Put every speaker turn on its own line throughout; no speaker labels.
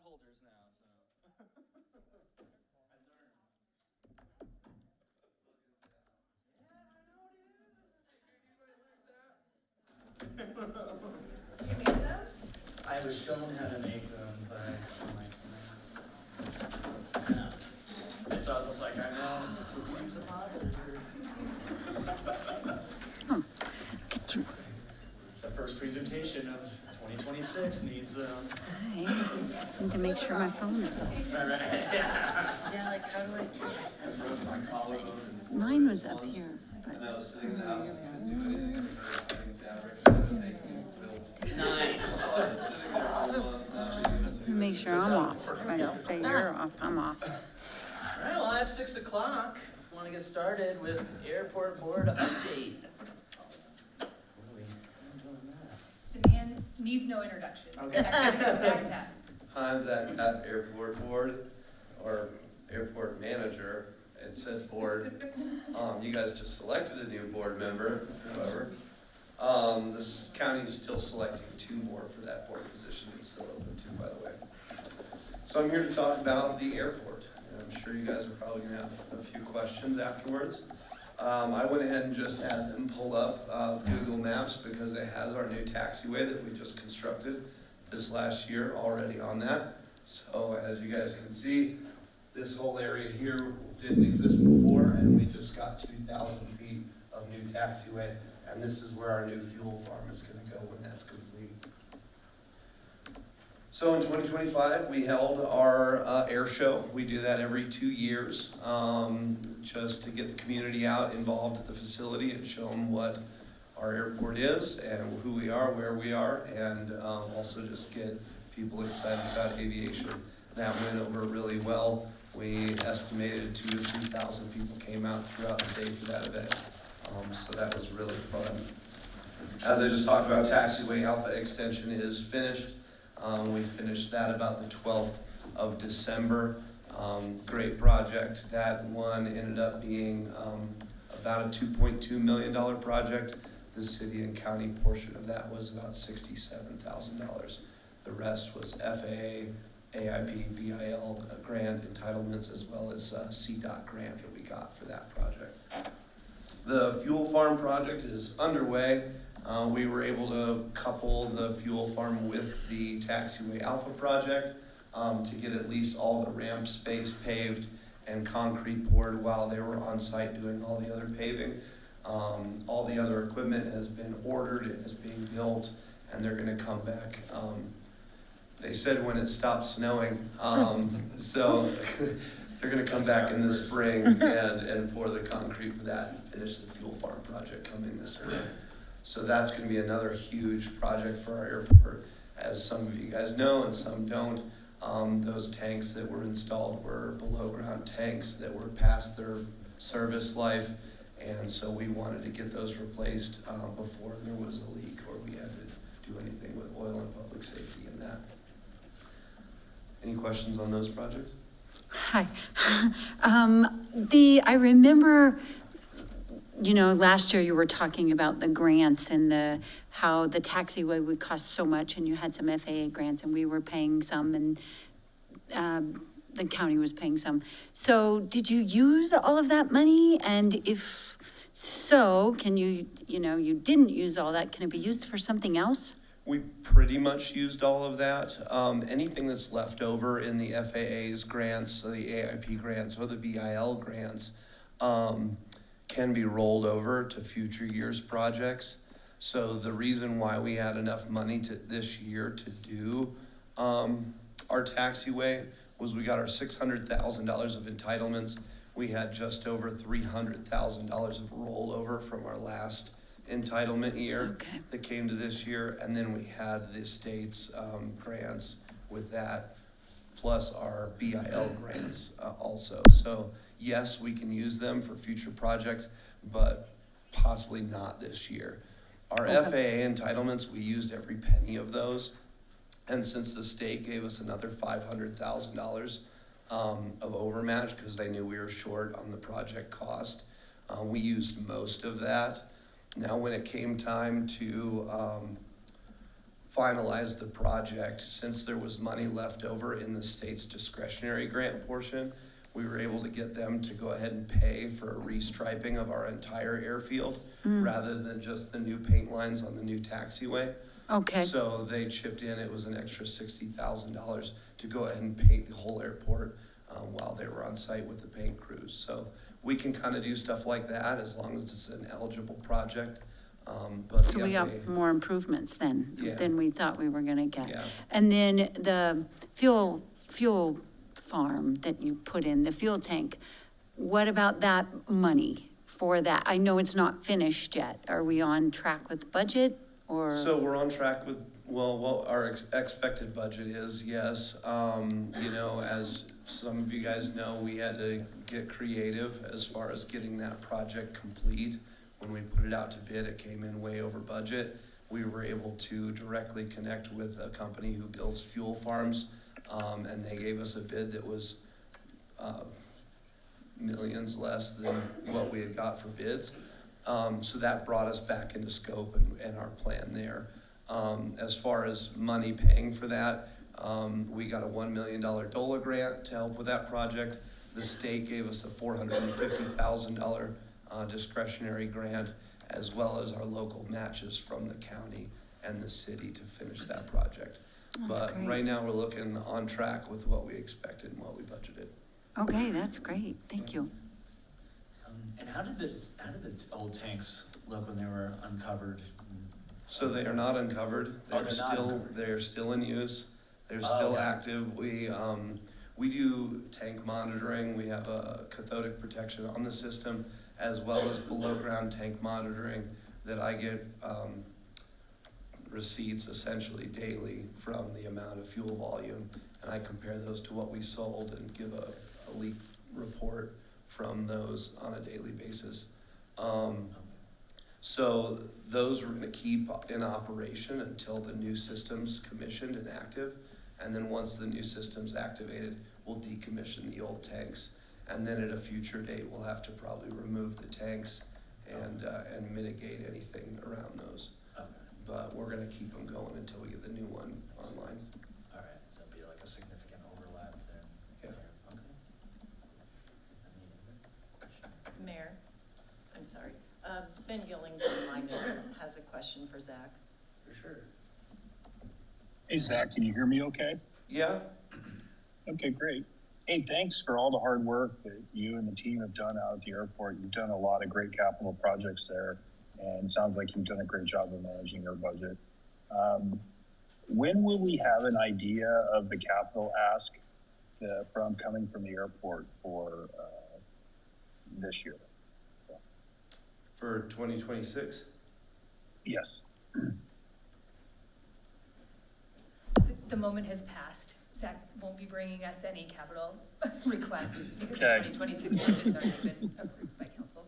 holders now, so. I learned.
You made them?
I was shown how to make them by my parents. Yeah. And so I was just like, I know, we use a model here. The first presentation of 2026 needs,
I need to make sure my phone is off.
right, yeah.
Yeah, like how do I do this?
Mine was up here, but
And I was sitting in the house and couldn't do anything, and started cutting fabric and everything,
Nice.
sitting there all alone,
make sure I'm off. If I say you're off, I'm off.
All right, well, I have 6 o'clock. Want to get started with airport board update. What are we doing that?
The man needs no introduction.
Okay.
Zach Pat.
Hi, I'm Zach Pat, Airport Board, or Airport Manager. It says board. You guys just selected a new board member, however. This county's still selecting 2 more for that board position. It's still open too, by the way. So I'm here to talk about the airport. And I'm sure you guys are probably gonna have a few questions afterwards. I went ahead and just had them pull up Google Maps because it has our new taxiway that we just constructed this last year already on that. So as you guys can see, this whole area here didn't exist before, and we just got 2,000 feet of new taxiway, and this is where our new fuel farm is going to go when that's complete. So in 2025, we held our air show. We do that every 2 years, just to get the community out involved at the facility and show them what our airport is and who we are, where we are, and also just get people excited about aviation. That went over really well. We estimated 2,000 to 3,000 people came out throughout the day for that event. So that was really fun. As I just talked about, Taxiway Alpha Extension is finished. We finished that about the 12th of December. Great project. That one ended up being about a $2.2 million project. The city and county portion of that was about $67,000. The rest was FAA, AIP, BIL grant entitlements, as well as CDOT grant that we got for that project. The fuel farm project is underway. We were able to couple the fuel farm with the Taxiway Alpha project to get at least all the ramp space paved and concrete poured while they were on site doing all the other paving. All the other equipment has been ordered and is being built, and they're going to come back. They said when it stops snowing, so they're going to come back in the spring and pour the concrete for that and finish the fuel farm project coming this spring. So that's going to be another huge project for our airport. As some of you guys know and some don't, those tanks that were installed were below ground tanks that were past their service life, and so we wanted to get those replaced before there was a leak or we had to do anything with oil and public safety in that. Any questions on those projects?
Hi. I remember, last year you were talking about the grants and how the taxiway would cost so much, and you had some FAA grants, and we were paying some, and the county was paying some. So did you use all of that money? And if so, can you didn't use all that, can it be used for something else?
We pretty much used all of that. Anything that's left over in the FAA's grants, the AIP grants, or the BIL grants, can be rolled over to future years' projects. So the reason why we had enough money this year to do our taxiway was we got our $600,000 of entitlements. We had just over $300,000 of rollover from our last entitlement year that came to this year, and then we had the state's grants with that, plus our BIL grants also. So yes, we can use them for future projects, but possibly not this year. Our FAA entitlements, we used every penny of those, and since the state gave us another $500,000 of overmatch because they knew we were short on the project cost, we used most of that. Now, when it came time to finalize the project, since there was money left over in the state's discretionary grant portion, we were able to get them to go ahead and pay for a restriping of our entire airfield rather than just the new paint lines on the new taxiway.
Okay,
So they chipped in, it was an extra $60,000 to go ahead and paint the whole airport while they were on site with the paint crews. So we can kind of do stuff like that as long as it's an eligible project. But
so
the
we got
FAA
more improvements then,
Yeah.
than we thought we were gonna get.
Yeah,
And then the fuel farm that you put in, the fuel tank, what about that money for that? I know it's not finished yet. Are we on track with budget or?
so we're on track with, well, what our expected budget is, yes. You know, as some of you guys know, we had to get creative as far as getting that project complete. When we put it out to bid, it came in way over budget. We were able to directly connect with a company who builds fuel farms, and they gave us a bid that was millions less than what we had got for bids. So that brought us back into scope and our plan there. As far as money paying for that, we got a $1 million DOLA grant to help with that project. The state gave us a $450,000 discretionary grant, as well as our local matches from the county and the city to finish that project.
That's
But
great.
right now, we're looking on track with what we expected and what we budgeted.
Okay, that's great, thank you.
And how did the old tanks look when they were uncovered?
So they are not uncovered.
Oh, they're not uncovered.
They're still in use. They're
Oh,
still
yeah.
active. We do tank monitoring. We have a cathodic protection on the system, as well as below-ground tank monitoring that I get receipts essentially daily from the amount of fuel volume. And I compare those to what we sold and give a leak report from those on a daily basis. So those we're gonna keep in operation until the new system's commissioned and active. And then once the new system's activated, we'll decommission the old tanks. And then at a future date, we'll have to probably remove the tanks and mitigate anything around those.
Okay,
But we're gonna keep them going until we get the new one online.
all right, so it'd be like a significant overlap there.
Yeah.
Okay.
Mayor, I'm sorry. Ben Gillings online has a question for Zach.
For sure.
Hey, Zach, can you hear me okay?
Yeah,
Okay, great. Hey, thanks for all the hard work that you and the team have done out at the airport. You've done a lot of great capital projects there, and it sounds like you've done a great job of managing your budget. When will we have an idea of the capital ask coming from the airport for this year?
for 2026.
The-
Yes.
The moment has passed. Zach won't be bringing us any capital requests because the
Okay.
2026 budget's already been approved by council.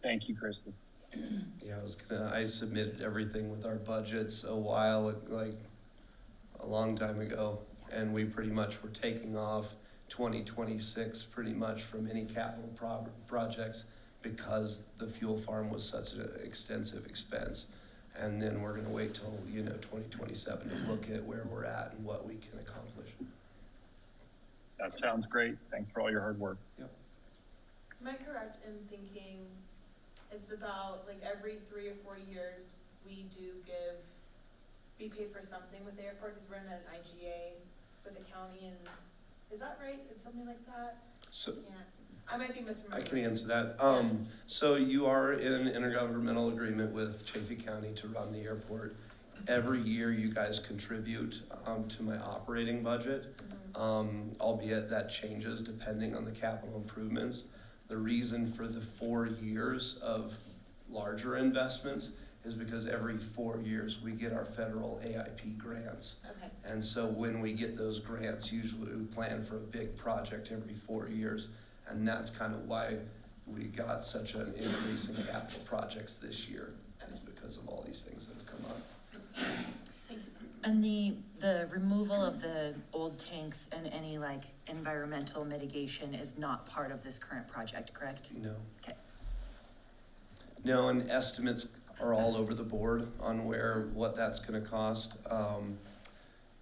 Thank you, Kristen.
Yeah, I submitted everything with our budgets a while, like a long time ago. And we pretty much were taking off 2026 pretty much from any capital projects because the fuel farm was such an extensive expense. And then we're gonna wait till, 2027 to look at where we're at and what we can accomplish.
That sounds great. Thanks for all your hard work.
Am I correct in thinking it's about like every 3 or 4 years, we pay for something with the airport because we're in an IGA with the county and, is that right? It's something like that?
So
Yeah, I might be misremembering.
I can answer that. So you are in an intergovernmental agreement with Chaffey County to run the airport. Every year you guys contribute to my operating budget, albeit that changes depending on the capital improvements. The reason for the 4 years of larger investments is because every 4 years we get our federal AIP grants.
Okay,
And so when we get those grants, usually we plan for a big project every 4 years. And that's kind of why we got such an increase in capital projects this year, is because of all these things that have come up.
thank you.
And the removal of the old tanks and any like environmental mitigation is not part of this current project, correct?
No.
Okay.
No, and estimates are all over the board on what that's gonna cost.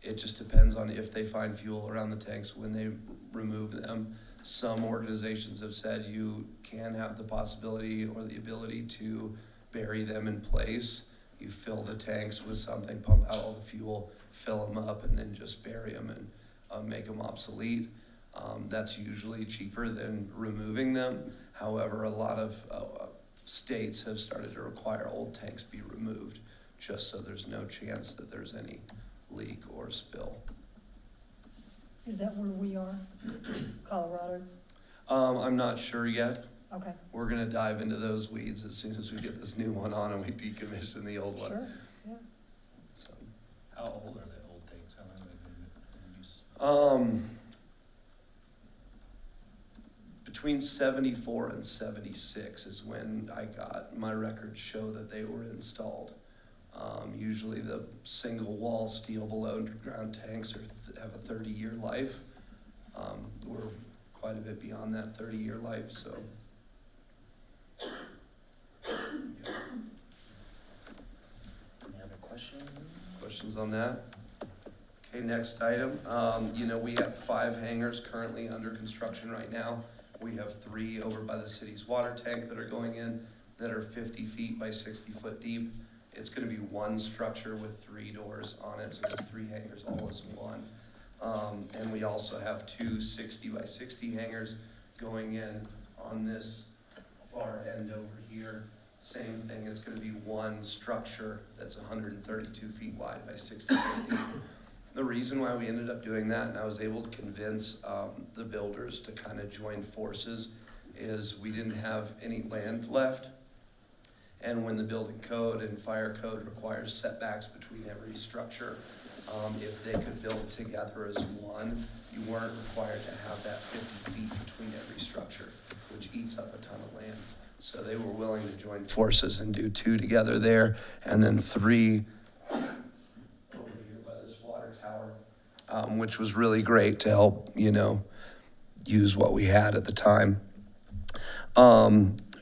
It just depends on if they find fuel around the tanks when they remove them. Some organizations have said you can have the possibility or the ability to bury them in place. You fill the tanks with something, pump out all the fuel, fill them up, and then just bury them and make them obsolete. That's usually cheaper than removing them. However, a lot of states have started to require old tanks be removed just so there's no chance that there's any leak or spill.
Is that where we are? Colorado?
I'm not sure yet.
Okay,
We're gonna dive into those weeds as soon as we get this new one on and we decommission the old one.
sure, yeah.
So,
How old are the old tanks? How long have they been in use?
Between 74 and 76 is when my records show that they were installed. Usually the single wall steel below ground tanks have a 30-year life. We're quite a bit beyond that 30-year life, so.
Any other questions?
Questions on that? Okay, next item. We have 5 hangars currently under construction right now. We have 3 over by the city's water tank that are going in that are 50 feet by 60 foot deep. It's gonna be one structure with 3 doors on it, so there's 3 hangars all as one. And we also have 2 60 by 60 hangars going in on this far end over here. Same thing, it's gonna be one structure that's 132 feet wide by 60 feet deep. The reason why we ended up doing that, and I was able to convince the builders to kind of join forces, is we didn't have any land left. And when the building code and fire code requires setbacks between every structure, if they could build together as one, you weren't required to have that 50 feet between every structure, which eats up a ton of land. So they were willing to join forces and do 2 together there, and then 3 over here by this water tower, which was really great to help, use what we had at the time.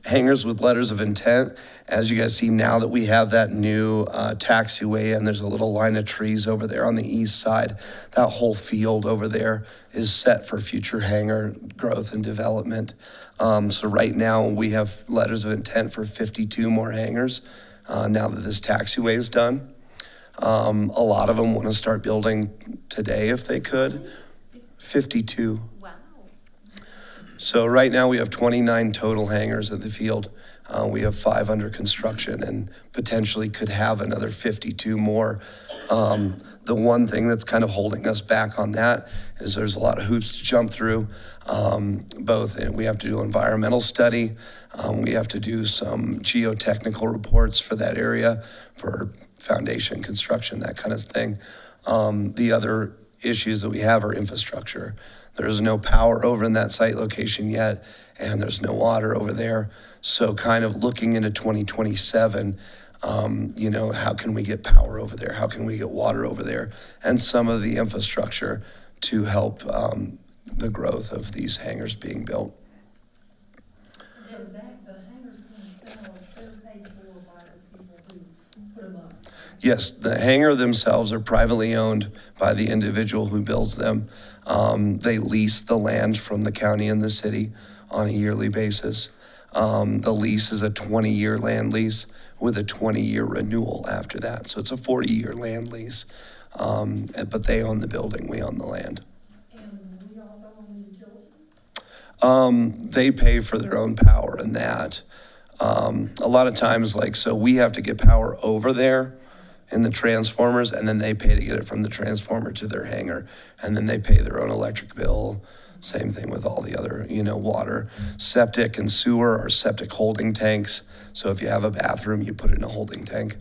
Hangars with letters of intent. As you guys see now that we have that new taxiway and there's a little line of trees over there on the east side, that whole field over there is set for future hangar growth and development. So right now we have letters of intent for 52 more hangars now that this taxiway is done. A lot of them want to start building today if they could. 52.
Wow.
So right now we have 29 total hangars at the field. We have 5 under construction and potentially could have another 52 more. The one thing that's kind of holding us back on that is there's a lot of hoops to jump through. We have to do an environmental study. We have to do some geotechnical reports for that area for foundation construction, that kind of thing. The other issues that we have are infrastructure. There's no power over in that site location yet, and there's no water over there. So kind of looking into 2027, how can we get power over there? How can we get water over there? And some of the infrastructure to help the growth of these hangars being built.
So that, the hangars themselves, they're paid for by the people who put them up.
Yes, the hangar themselves are privately owned by the individual who builds them. They lease the land from the county and the city on a yearly basis. The lease is a 20-year land lease with a 20-year renewal after that. So it's a 40-year land lease. But they own the building, we own the land.
And we also own the utilities?
They pay for their own power in that. A lot of times, so we have to get power over there in the transformers, and then they pay to get it from the transformer to their hangar, and then they pay their own electric bill. Same thing with all the other, water. Septic and sewer are septic holding tanks. So if you have a bathroom, you put it in a holding tank,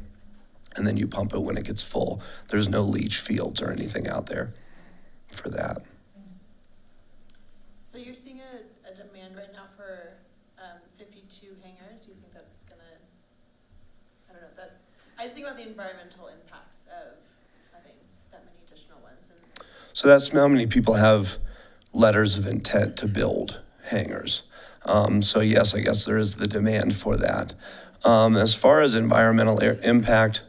and then you pump it when it gets full. There's no leach fields or anything out there for that.
So you're seeing a demand right now for 52 hangars. Do you think that's gonna, I don't know, I just think about the environmental impacts of having that many additional ones. And
So that's how many people have letters of intent to build hangars. So yes, I guess there is the demand for that. As far as environmental impact,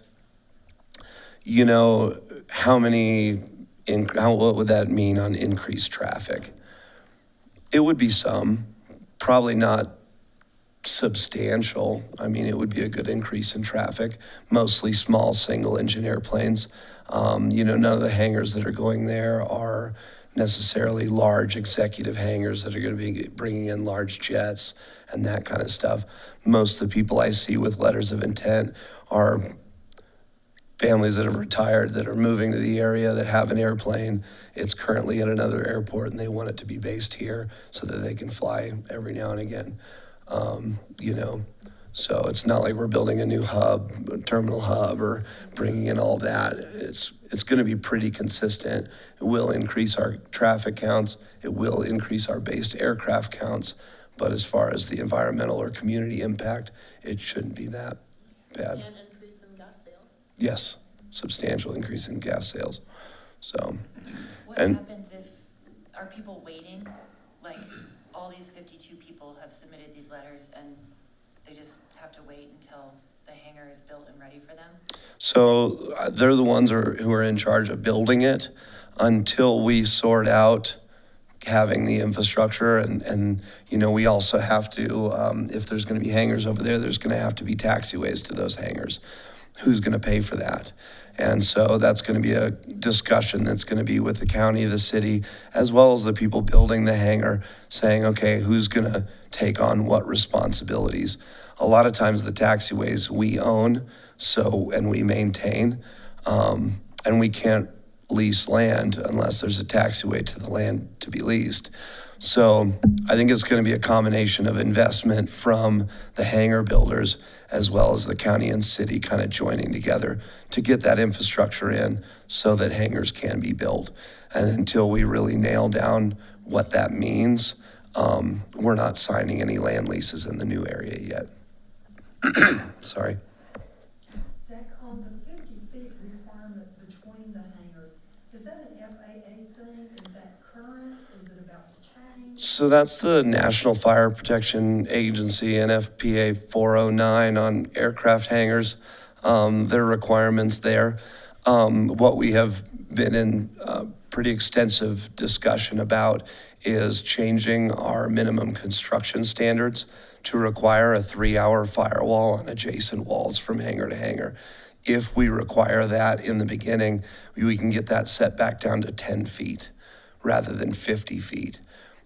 you know, what would that mean on increased traffic? It would be some, probably not substantial. I mean, it would be a good increase in traffic, mostly small single-engine airplanes. None of the hangars that are going there are necessarily large executive hangars that are going to be bringing in large jets and that kind of stuff. Most of the people I see with letters of intent are families that have retired, that are moving to the area, that have an airplane. It's currently at another airport and they want it to be based here so that they can fly every now and again. So it's not like we're building a new hub, a terminal hub, or bringing in all that. It's going to be pretty consistent. It will increase our traffic counts. It will increase our based aircraft counts. But as far as the environmental or community impact, it shouldn't be that bad.
And increase in gas sales.
Yes, substantial increase in gas sales. So,
What
and
happens if, are people waiting? Like, all these 52 people have submitted these letters and they just have to wait until the hangar is built and ready for them?
so they're the ones who are in charge of building it until we sort out having the infrastructure. And we also have to, if there's going to be hangars over there, there's going to have to be taxiways to those hangars. Who's going to pay for that? And so that's going to be a discussion that's going to be with the county, the city, as well as the people building the hangar, saying, okay, who's going to take on what responsibilities? A lot of times the taxiways we own, and we maintain, and we can't lease land unless there's a taxiway to the land to be leased. So I think it's going to be a combination of investment from the hangar builders as well as the county and city kind of joining together to get that infrastructure in so that hangars can be built. And until we really nail down what that means, we're not signing any land leases in the new area yet. Sorry.
Zach, on the 50 feet requirement between the hangars, is that an FAA thing? Is that current? Is it about to change?
So that's the National Fire Protection Agency, NFPA 409 on aircraft hangars, their requirements there. What we have been in pretty extensive discussion about is changing our minimum construction standards to require a 3-hour firewall on adjacent walls from hangar to hangar. If we require that in the beginning, we can get that set back down to 10 feet rather than 50 feet.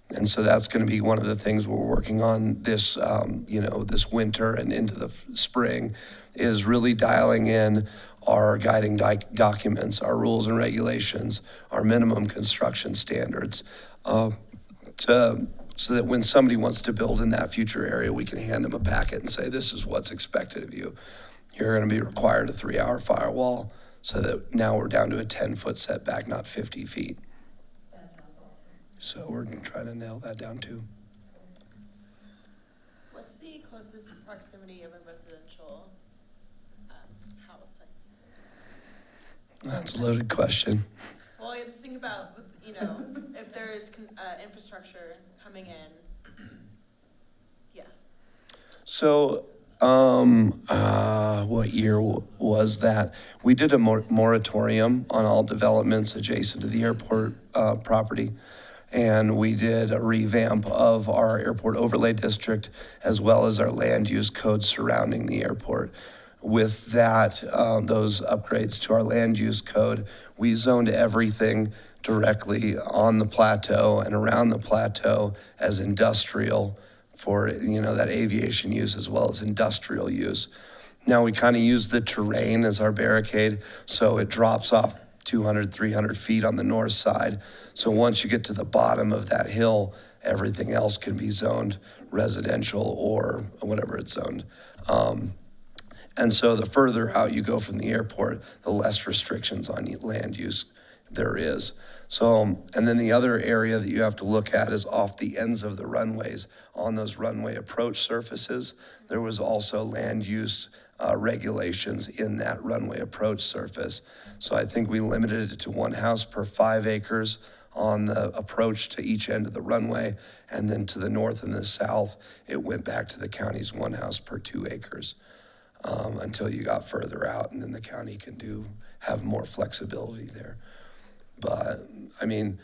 And so that's going to be one of the things we're working on this, this winter and into the spring, is really dialing in our guiding documents, our rules and regulations, our minimum construction standards, so that when somebody wants to build in that future area, we can hand them a packet and say, this is what's expected of you. You're going to be required a 3-hour firewall, so that now we're down to a 10-foot setback, not 50 feet.
That sounds awesome.
So we're trying to nail that down too.
What's the closest proximity of a residential house, I suppose?
That's a loaded question.
Well, I just think about, if there is infrastructure coming in, yeah.
So, what year was that? We did a moratorium on all developments adjacent to the airport property. And we did a revamp of our airport overlay district as well as our land use code surrounding the airport. With that, those upgrades to our land use code, we zoned everything directly on the plateau and around the plateau as industrial for, that aviation use as well as industrial use. Now we kind of use the terrain as our barricade, so it drops off 200, 300 feet on the north side. So once you get to the bottom of that hill, everything else can be zoned residential or whatever it's zoned. And so the further out you go from the airport, the less restrictions on land use there is. So, and then the other area that you have to look at is off the ends of the runways. On those runway approach surfaces, there was also land use regulations in that runway approach surface. So I think we limited it to 1 house per 5 acres on the approach to each end of the runway. And then to the north and the south, it went back to the county's 1 house per 2 acres. until you got further out, and then the county can have more flexibility there. But, I mean,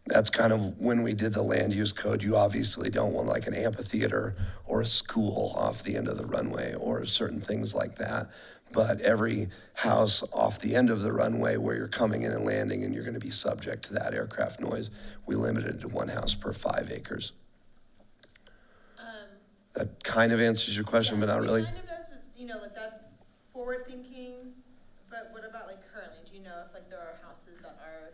that's kind of when we did the land use code. You obviously don't want like an amphitheater or a school off the end of the runway or certain things like that. But every house off the end of the runway where you're coming in and landing and you're going to be subject to that aircraft noise, we limited it to one house per 5 acres. That kind of answers your question, but not really.
It kind of does, like that's forward thinking, but what about like currently? Do you know if like there are houses that are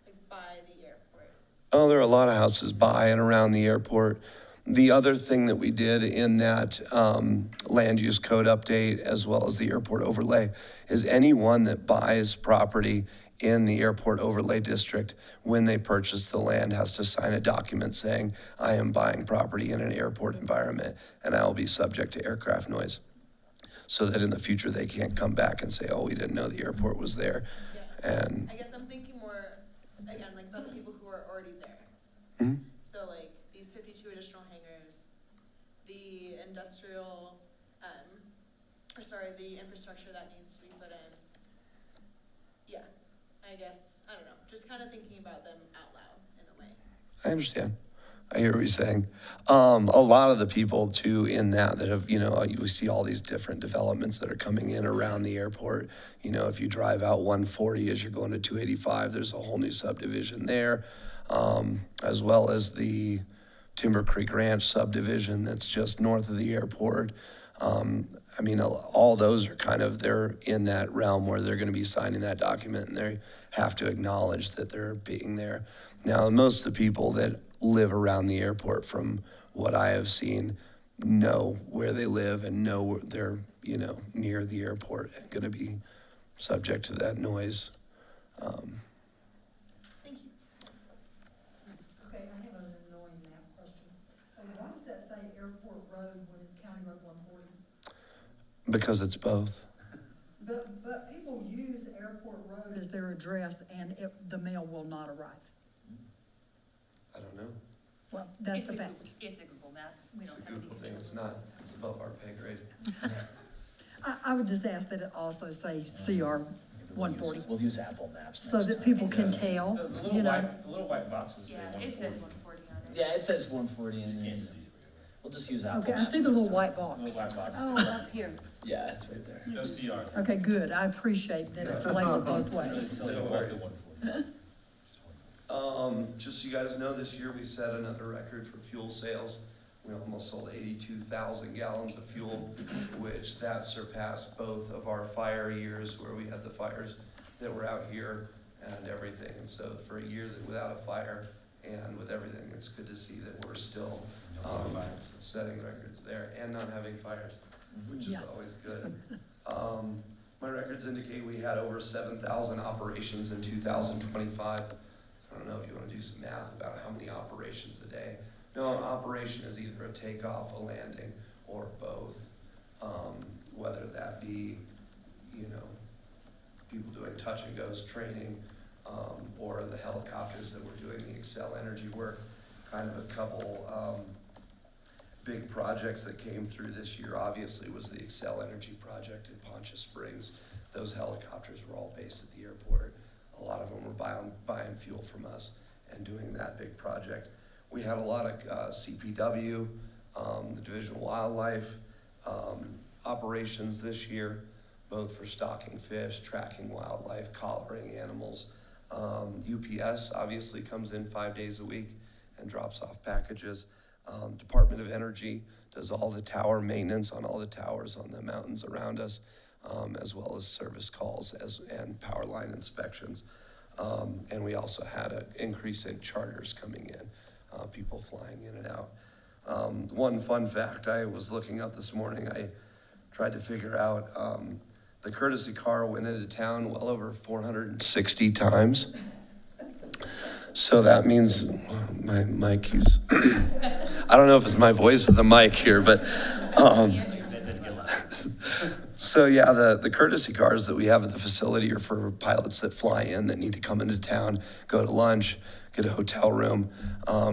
like by the airport?
Oh, there are a lot of houses by and around the airport. The other thing that we did in that land use code update, as well as the airport overlay, is anyone that buys property in the airport overlay district, when they purchase the land, has to sign a document saying, I am buying property in an airport environment and I will be subject to aircraft noise. So that in the future, they can't come back and say, oh, we didn't know the airport was there.
Yeah.
And
I guess I'm thinking more, again, like about the people who are already there.
Mhm.
So like these 52 additional hangars, the industrial, the infrastructure that needs to be put in. Yeah, I guess, I don't know, just kind of thinking about them out loud in a way.
I understand. I hear what you're saying. A lot of the people too in that have, you see all these different developments that are coming in around the airport. If you drive out 140 as you're going to 285, there's a whole new subdivision there, as well as the Timber Creek Ranch subdivision that's just north of the airport. All those are they're in that realm where they're going to be signing that document and they have to acknowledge that they're being there. Now, most of the people that live around the airport, from what I have seen, know where they live and know they're, near the airport and going to be subject to that noise.
Thank you.
Okay, I have an annoying math question. So why does that say Airport Road when it's County Road 140?
Because it's both.
But people use Airport Road as their address and the mail will not arrive.
I don't know.
Well, that's the
It's a
fact.
Google- It's a Google map. We
It's
don't
a
have any
Google thing.
control.
It's not, it's above our pay grade.
I would just ask that it also say CR 140,
We'll use Apple Maps
so
next
that
time.
people can tell, you know.
The little white boxes say
Yeah,
140.
it says 140 on it.
Yeah, it says 140 in
You
there.
can't see it.
We'll just use Apple
Okay,
Maps.
I see the little
next time.
white box.
Little white boxes.
Oh, up here.
Yeah, it's right there.
No CR.
Okay, good. I appreciate that it's labeled both
Really
ways.
tell you about the 140.
Just so you guys know, this year we set another record for fuel sales. We almost sold 82,000 gallons of fuel, which that surpassed both of our fire years where we had the fires that were out here and everything. And so for a year without a fire and with everything, it's good to see that we're still setting records there and not having fires, which is
Yeah.
always good. My records indicate we had over 7,000 operations in 2025. I don't know if you want to do some math about how many operations a day. No, an operation is either a takeoff, a landing, or both. Whether that be, people doing touch and goes training, or the helicopters that were doing the Excel Energy work. Kind of a couple big projects that came through this year, obviously, was the Excel Energy project in Poncha Springs. Those helicopters were all based at the airport. A lot of them were buying fuel from us and doing that big project. We had a lot of CPW, the Division of Wildlife operations this year, both for stocking fish, tracking wildlife, collaring animals. UPS obviously comes in 5 days a week and drops off packages. Department of Energy does all the tower maintenance on all the towers on the mountains around us, as well as service calls and power line inspections. And we also had an increase in charters coming in, people flying in and out. One fun fact I was looking up this morning, I tried to figure out, the courtesy car went into town well over 460 times. So that means my mic keeps, I don't know if it's my voice or the mic here, but, so yeah, the courtesy cars that we have at the facility are for pilots that fly in that need to come into town, go to lunch, get a hotel room,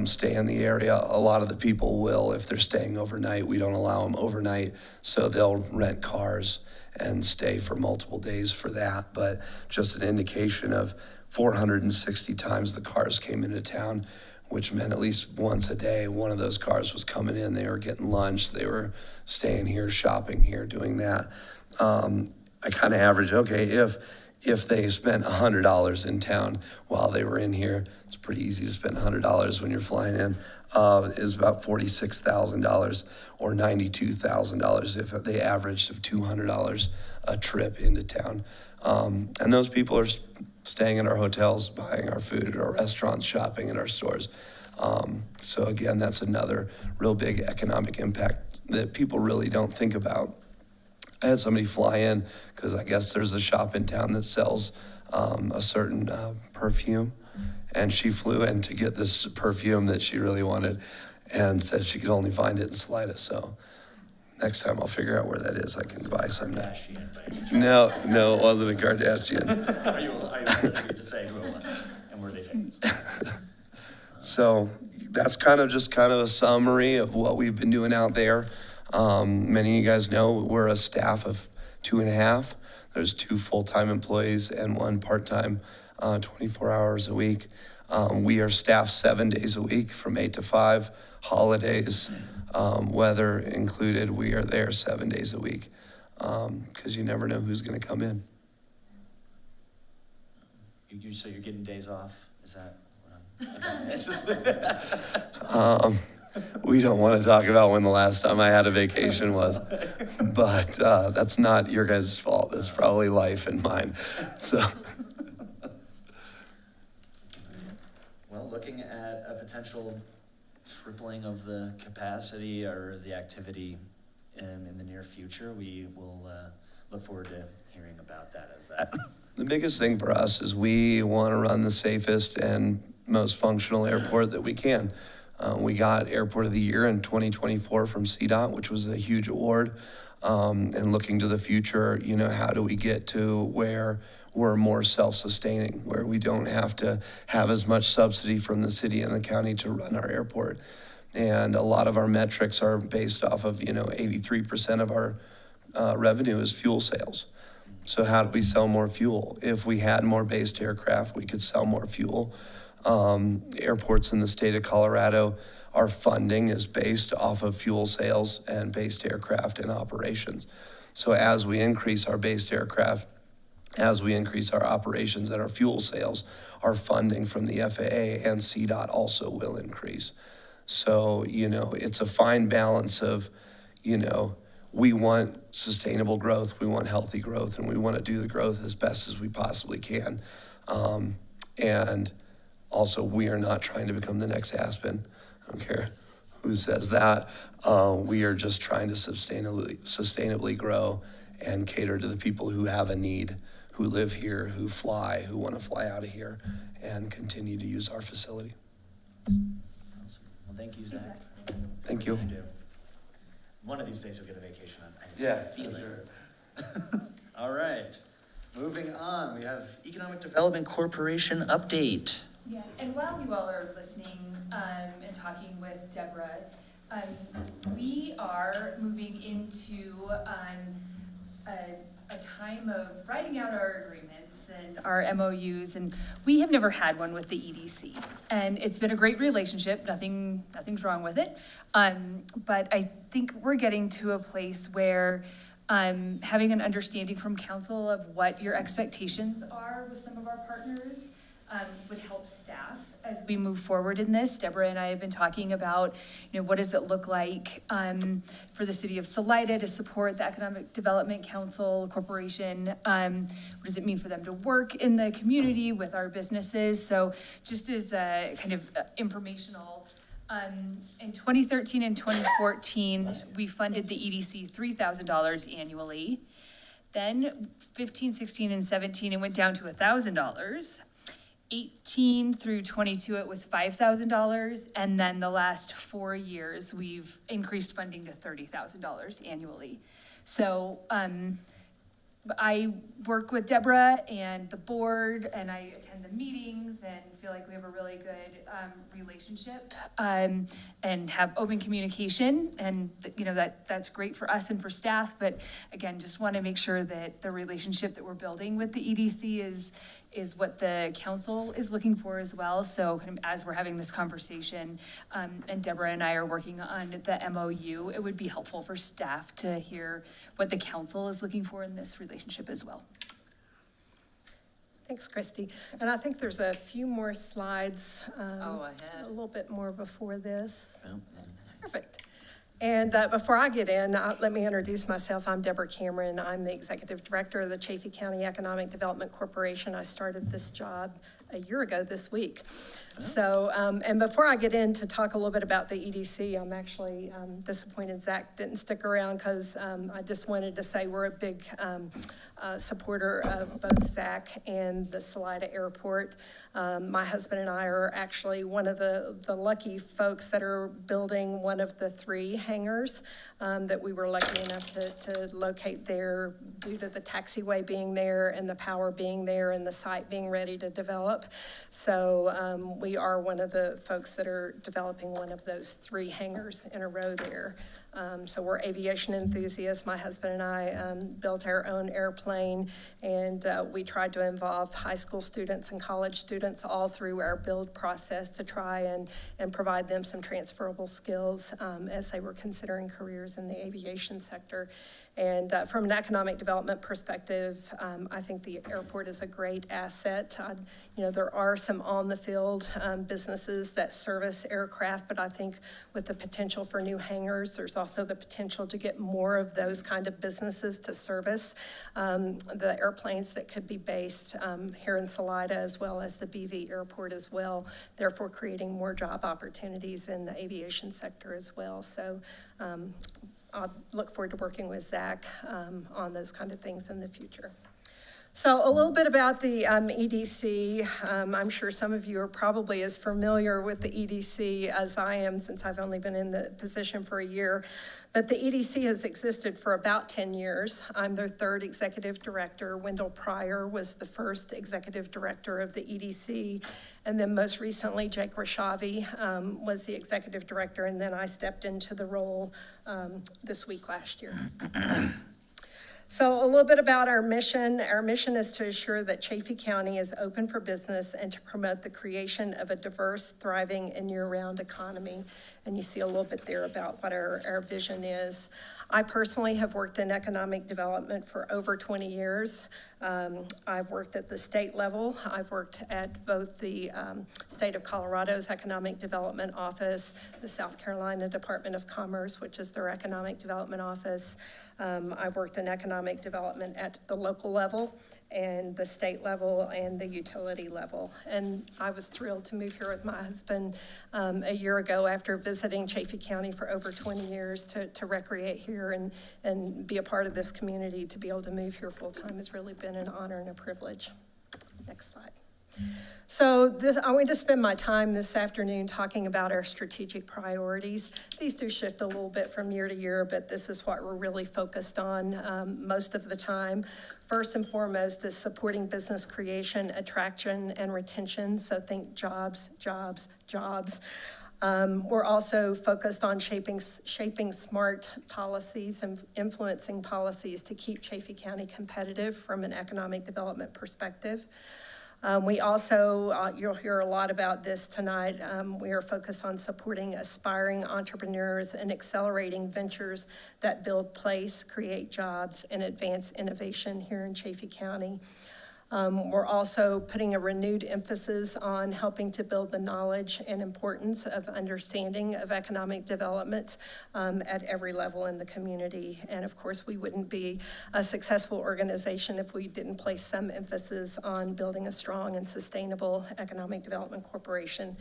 stay in the area. A lot of the people will, if they're staying overnight, we don't allow them overnight, so they'll rent cars and stay for multiple days for that. But just an indication of 460 times the cars came into town, which meant at least once a day, one of those cars was coming in. They were getting lunch, they were staying here, shopping here, doing that. I kind of average, okay, if they spent $100 in town while they were in here, it's pretty easy to spend $100 when you're flying in, is about $46,000 or $92,000 if they averaged of $200 a trip into town. And those people are staying in our hotels, buying our food at our restaurants, shopping at our stores. So again, that's another real big economic impact that people really don't think about. I had somebody fly in because I guess there's a shop in town that sells a certain perfume, and she flew in to get this perfume that she really wanted and said she could only find it in Salida. So next time I'll figure out where that is. I can buy some. No, it wasn't a Kardashian.
Are you allowed to say who it was and were they famous?
So that's kind of a summary of what we've been doing out there. Many of you guys know we're a staff of 2.5. There's 2 full-time employees and 1 part-time, 24 hours a week. We are staffed 7 days a week from 8 to 5, holidays, weather included. We are there 7 days a week because you never know who's going to come in.
So you're getting days off? Is that what I'm? It's just.
We don't want to talk about when the last time I had a vacation was, but that's not your guys' fault. That's probably life and mine. So.
Well, looking at a potential tripling of the capacity or the activity in the near future, we will look forward to hearing about that as that.
The biggest thing for us is we want to run the safest and most functional airport that we can. We got Airport of the Year in 2024 from CDOT, which was a huge award. And looking to the future, how do we get to where we're more self-sustaining, where we don't have to have as much subsidy from the city and the county to run our airport. And a lot of our metrics are based off of, 83% of our revenue is fuel sales. So how do we sell more fuel? If we had more based aircraft, we could sell more fuel. Airports in the state of Colorado, our funding is based off of fuel sales and based aircraft and operations. So as we increase our based aircraft, as we increase our operations and our fuel sales, our funding from the FAA and CDOT also will increase. So, it's a fine balance of, we want sustainable growth, we want healthy growth, and we want to do the growth as best as we possibly can. And also, we are not trying to become the next Aspen. I don't care who says that. We are just trying to sustainably grow and cater to the people who have a need, who live here, who fly, who want to fly out of here, and continue to use our facility.
Awesome. Well, thank you, Zach.
Thank you.
One of these days you'll get a vacation. I
Yeah,
feel it.
sure.
All right. Moving on, we have Economic Development Corporation update.
Yeah, and while you all are listening and talking with Deborah, we are moving into a time of writing out our agreements and our MOUs, and we have never had one with the EDC. And it's been a great relationship, nothing's wrong with it. But I think we're getting to a place where having an understanding from council of what your expectations are with some of our partners would help staff as we move forward in this. Deborah and I have been talking about, what does it look like for the city of Salida to support the Economic Development Council Corporation? What does it mean for them to work in the community with our businesses? So just as a kind of informational, in 2013 and 2014, we funded the EDC $3,000 annually. Then 15, 16, and 17, it went down to $1,000. 18 through 22, it was $5,000. And then the last 4 years, we've increased funding to $30,000 annually. So I work with Deborah and the board, and I attend the meetings, and feel like we have a really good relationship, and have open communication, and that's great for us and for staff. But again, just want to make sure that the relationship that we're building with the EDC is what the council is looking for as well. So kind of as we're having this conversation, and Deborah and I are working on the MOU, it would be helpful for staff to hear what the council is looking for in this relationship as well.
Thanks, Christy. And I think there's a few more slides,
ahead.
a little bit more before this.
Well,
Perfect. And before I get in, let me introduce myself. I'm Deborah Cameron. I'm the Executive Director of the Chaffey County Economic Development Corporation. I started this job a year ago this week. So, and before I get in to talk a little bit about the EDC, I'm actually disappointed Zach didn't stick around, because I just wanted to say we're a big supporter of both Zach and the Salida Airport. My husband and I are actually one of the lucky folks that are building one of the 3 hangars that we were lucky enough to locate there due to the taxiway being there and the power being there and the site being ready to develop. So we are one of the folks that are developing one of those 3 hangars in a row there. So we're aviation enthusiasts. My husband and I built our own airplane, and we tried to involve high school students and college students all through our build process to try and provide them some transferable skills as they were considering careers in the aviation sector. And from an economic development perspective, I think the airport is a great asset. There are some on-the-field businesses that service aircraft, but I think with the potential for new hangars, there's also the potential to get more of those kind of businesses to service the airplanes that could be based here in Salida, as well as the BV airport as well, therefore creating more job opportunities in the aviation sector as well. So I'll look forward to working with Zach on those kind of things in the future. So a little bit about the EDC. I'm sure some of you are probably as familiar with the EDC as I am, since I've only been in the position for a year. But the EDC has existed for about 10 years. I'm their 3rd executive director. Wendell Pryor was the 1st executive director of the EDC. And then most recently, Jake Rashavi was the executive director. And then I stepped into the role this week last year. So a little bit about our mission. Our mission is to ensure that Chaffey County is open for business and to promote the creation of a diverse, thriving, and year-round economy. And you see a little bit there about what our vision is. I personally have worked in economic development for over 20 years. I've worked at the state level. I've worked at both the state of Colorado's Economic Development Office, the South Carolina Department of Commerce, which is their Economic Development Office. I've worked in economic development at the local level and the state level and the utility level. And I was thrilled to move here with my husband a year ago after visiting Chaffey County for over 20 years to recreate here and be a part of this community. To be able to move here full time has really been an honor and a privilege. Next slide. So I want to spend my time this afternoon talking about our strategic priorities. These do shift a little bit from year to year, but this is what we're really focused on most of the time. First and foremost is supporting business creation, attraction, and retention. So think jobs, jobs, jobs. We're also focused on shaping smart policies and influencing policies to keep Chaffey County competitive from an economic development perspective. We also, you'll hear a lot about this tonight, we are focused on supporting aspiring entrepreneurs and accelerating ventures that build place, create jobs, and advance innovation here in Chaffey County. We're also putting a renewed emphasis on helping to build the knowledge and importance of understanding of economic development at every level in the community. And of course, we wouldn't be a successful organization if we didn't place some emphasis on building a strong and sustainable economic development corporation.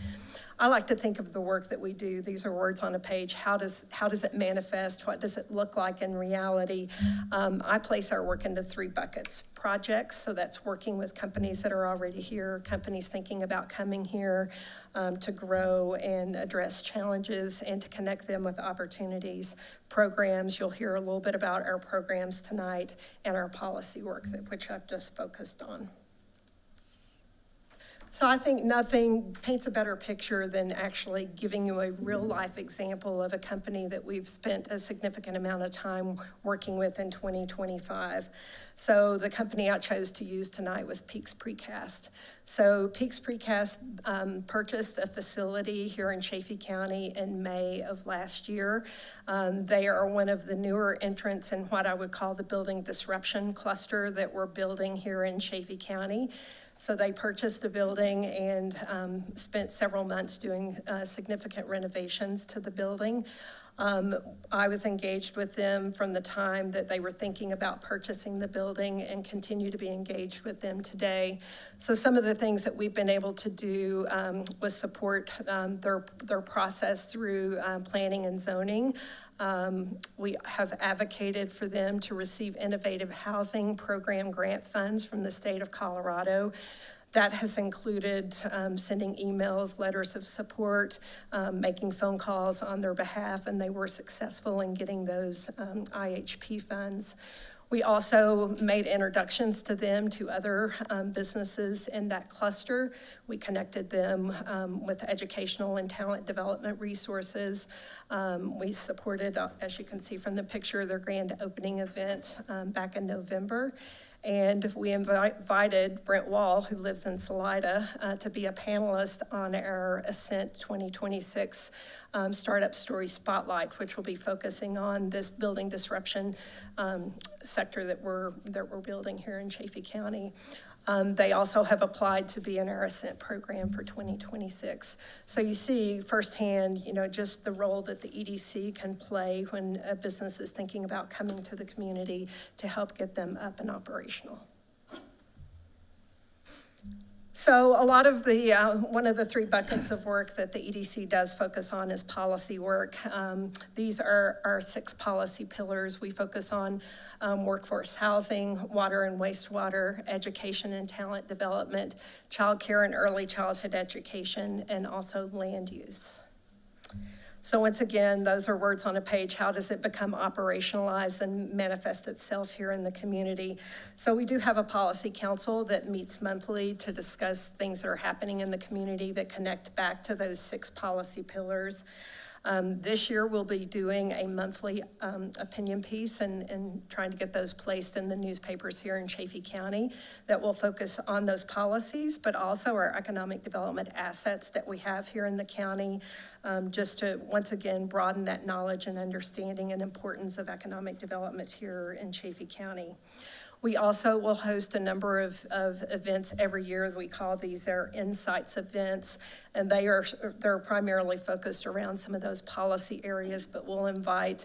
I like to think of the work that we do. These are words on a page. How does it manifest? What does it look like in reality? I place our work into 3 buckets. projects. So that's working with companies that are already here, companies thinking about coming here to grow and address challenges and to connect them with opportunities. Programs, you'll hear a little bit about our programs tonight and our policy work, which I've just focused on. So I think nothing paints a better picture than actually giving you a real-life example of a company that we've spent a significant amount of time working with in 2025. So the company I chose to use tonight was Peaks Precast. So Peaks Precast purchased a facility here in Chaffee County in May of last year. They are one of the newer entrants in what I would call the building disruption cluster that we're building here in Chaffee County. So they purchased a building and spent several months doing significant renovations to the building. I was engaged with them from the time that they were thinking about purchasing the building and continue to be engaged with them today. So some of the things that we've been able to do was support their process through planning and zoning. We have advocated for them to receive Innovative Housing Program grant funds from the state of Colorado. That has included sending emails, letters of support, making phone calls on their behalf, and they were successful in getting those IHP funds. We also made introductions to them to other businesses in that cluster. We connected them with educational and talent development resources. We supported, as you can see from the picture, their grand opening event back in November. And we invited Brent Wall, who lives in Salida, to be a panelist on our Ascent 2026 Startup Story Spotlight, which will be focusing on this building disruption sector that we're building here in Chaffee County. They also have applied to be in our Ascent program for 2026. So you see firsthand, just the role that the EDC can play when a business is thinking about coming to the community to help get them up and operational. So a lot of the, one of the three buckets of work that the EDC does focus on is policy work. These are our 6 policy pillars. We focus on workforce housing, water and wastewater, education and talent development, child care and early childhood education, and also land use. So once again, those are words on a page. How does it become operationalized and manifest itself here in the community? So we do have a policy council that meets monthly to discuss things that are happening in the community that connect back to those 6 policy pillars. This year, we'll be doing a monthly opinion piece and trying to get those placed in the newspapers here in Chaffee County that will focus on those policies, but also our economic development assets that we have here in the county, just to, once again, broaden that knowledge and understanding and importance of economic development here in Chaffee County. We also will host a number of events every year. We call these our Insights events, and they're primarily focused around some of those policy areas, but we'll invite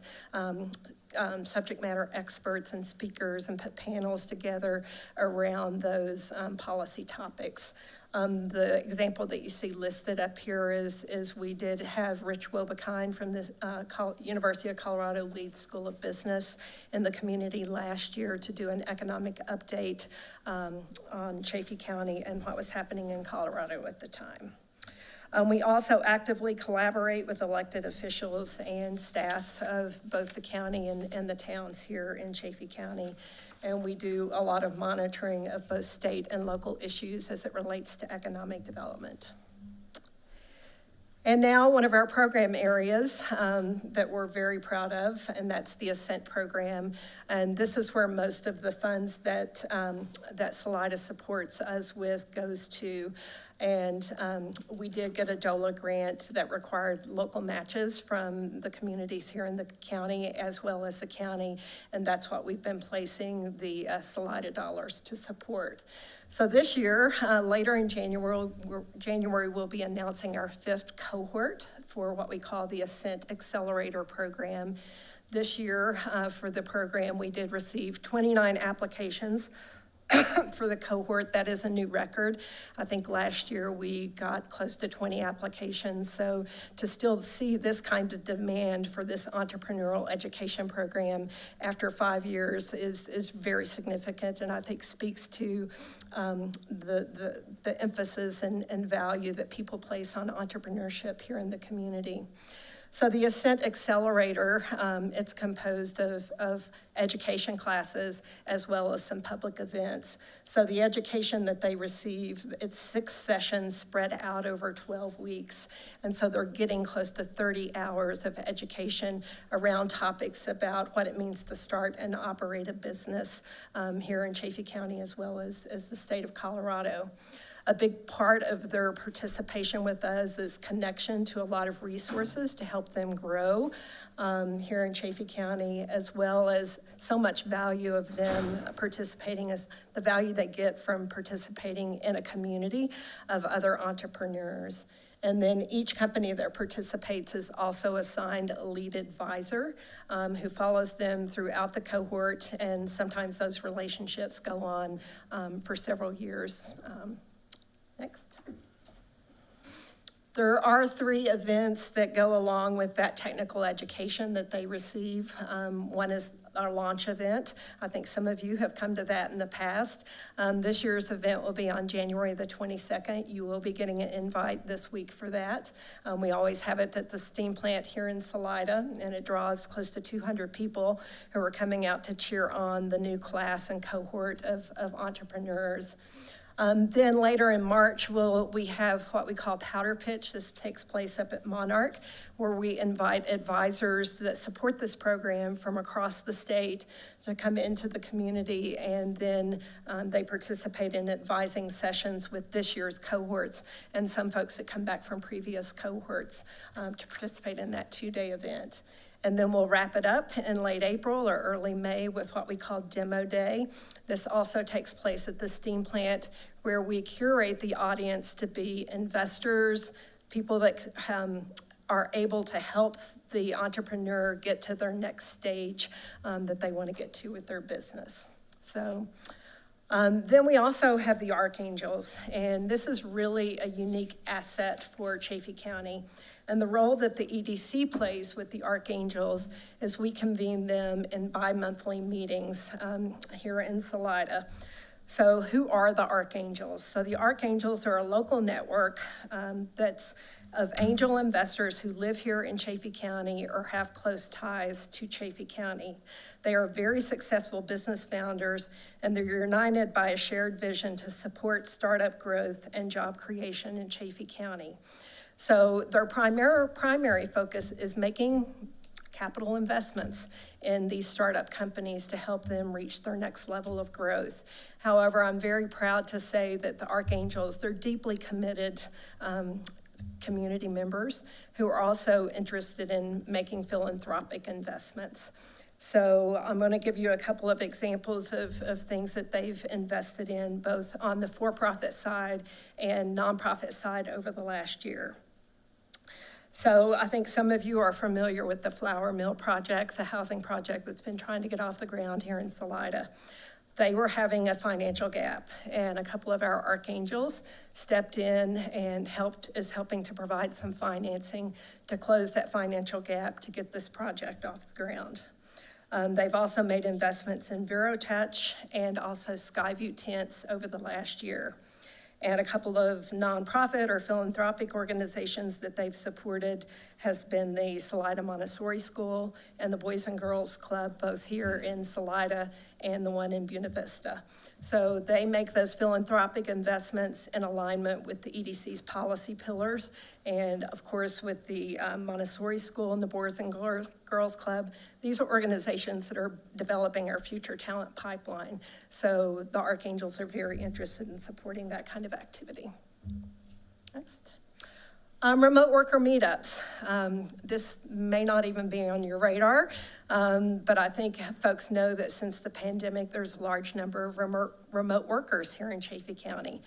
subject matter experts and speakers and put panels together around those policy topics. The example that you see listed up here is we did have Rich Wilbekind from the University of Colorado Leeds School of Business in the community last year to do an economic update on Chaffee County and what was happening in Colorado at the time. We also actively collaborate with elected officials and staffs of both the county and the towns here in Chaffee County. And we do a lot of monitoring of both state and local issues as it relates to economic development. And now one of our program areas that we're very proud of, and that's the Ascent program. And this is where most of the funds that Salida supports us with goes to. And we did get a DOLA grant that required local matches from the communities here in the county as well as the county. And that's what we've been placing the Salida dollars to support. So this year, later in January, we'll be announcing our 5th cohort for what we call the Ascent Accelerator Program. This year, for the program, we did receive 29 applications for the cohort. That is a new record. I think last year we got close to 20 applications. So to still see this kind of demand for this entrepreneurial education program after 5 years is very significant, and I think speaks to the emphasis and value that people place on entrepreneurship here in the community. So the Ascent Accelerator, it's composed of education classes as well as some public events. So the education that they receive, it's 6 sessions spread out over 12 weeks. And so they're getting close to 30 hours of education around topics about what it means to start and operate a business here in Chaffey County as well as the state of Colorado. A big part of their participation with us is connection to a lot of resources to help them grow here in Chaffey County, as well as so much value of them participating, as the value they get from participating in a community of other entrepreneurs. And then each company that participates is also assigned a lead advisor who follows them throughout the cohort, and sometimes those relationships go on for several years. Next. There are 3 events that go along with that technical education that they receive. One is our launch event. I think some of you have come to that in the past. This year's event will be on January the 22nd. You will be getting an invite this week for that. We always have it at the steam plant here in Salida, and it draws close to 200 people who are coming out to cheer on the new class and cohort of entrepreneurs. Then later in March, we have what we call Powder Pitch. This takes place up at Monarch, where we invite advisors that support this program from across the state to come into the community, and then they participate in advising sessions with this year's cohorts and some folks that come back from previous cohorts to participate in that 2-day event. And then we'll wrap it up in late April or early May with what we call Demo Day. This also takes place at the steam plant, where we curate the audience to be investors, people that are able to help the entrepreneur get to their next stage that they want to get to with their business. So then we also have the Archangels, and this is really a unique asset for Chaffey County. And the role that the EDC plays with the Archangels is we convene them in bi-monthly meetings here in Salida. So who are the Archangels? So the Archangels are a local network that's of angel investors who live here in Chaffey County or have close ties to Chaffey County. They are very successful business founders, and they're united by a shared vision to support startup growth and job creation in Chaffey County. So their primary focus is making capital investments in these startup companies to help them reach their next level of growth. However, I'm very proud to say that the Archangels, they're deeply committed community members who are also interested in making philanthropic investments. So I'm going to give you a couple of examples of things that they've invested in, both on the for-profit side and nonprofit side over the last year. So I think some of you are familiar with the Flour Mill project, the housing project that's been trying to get off the ground here in Salida. They were having a financial gap, and a couple of our Archangels stepped in and is helping to provide some financing to close that financial gap to get this project off the ground. They've also made investments in VeroTouch and also Skyview Tents over the last year. And a couple of nonprofit or philanthropic organizations that they've supported has been the Salida Montessori School and the Boys and Girls Club, both here in Salida and the one in Buena Vista. So they make those philanthropic investments in alignment with the EDC's policy pillars. And of course, with the Montessori School and the Boys and Girls Club, these are organizations that are developing our future talent pipeline. So the Archangels are very interested in supporting that kind of activity. Next. Remote worker meetups. This may not even be on your radar, but I think folks know that since the pandemic, there's a large number of remote workers here in Chaffey County.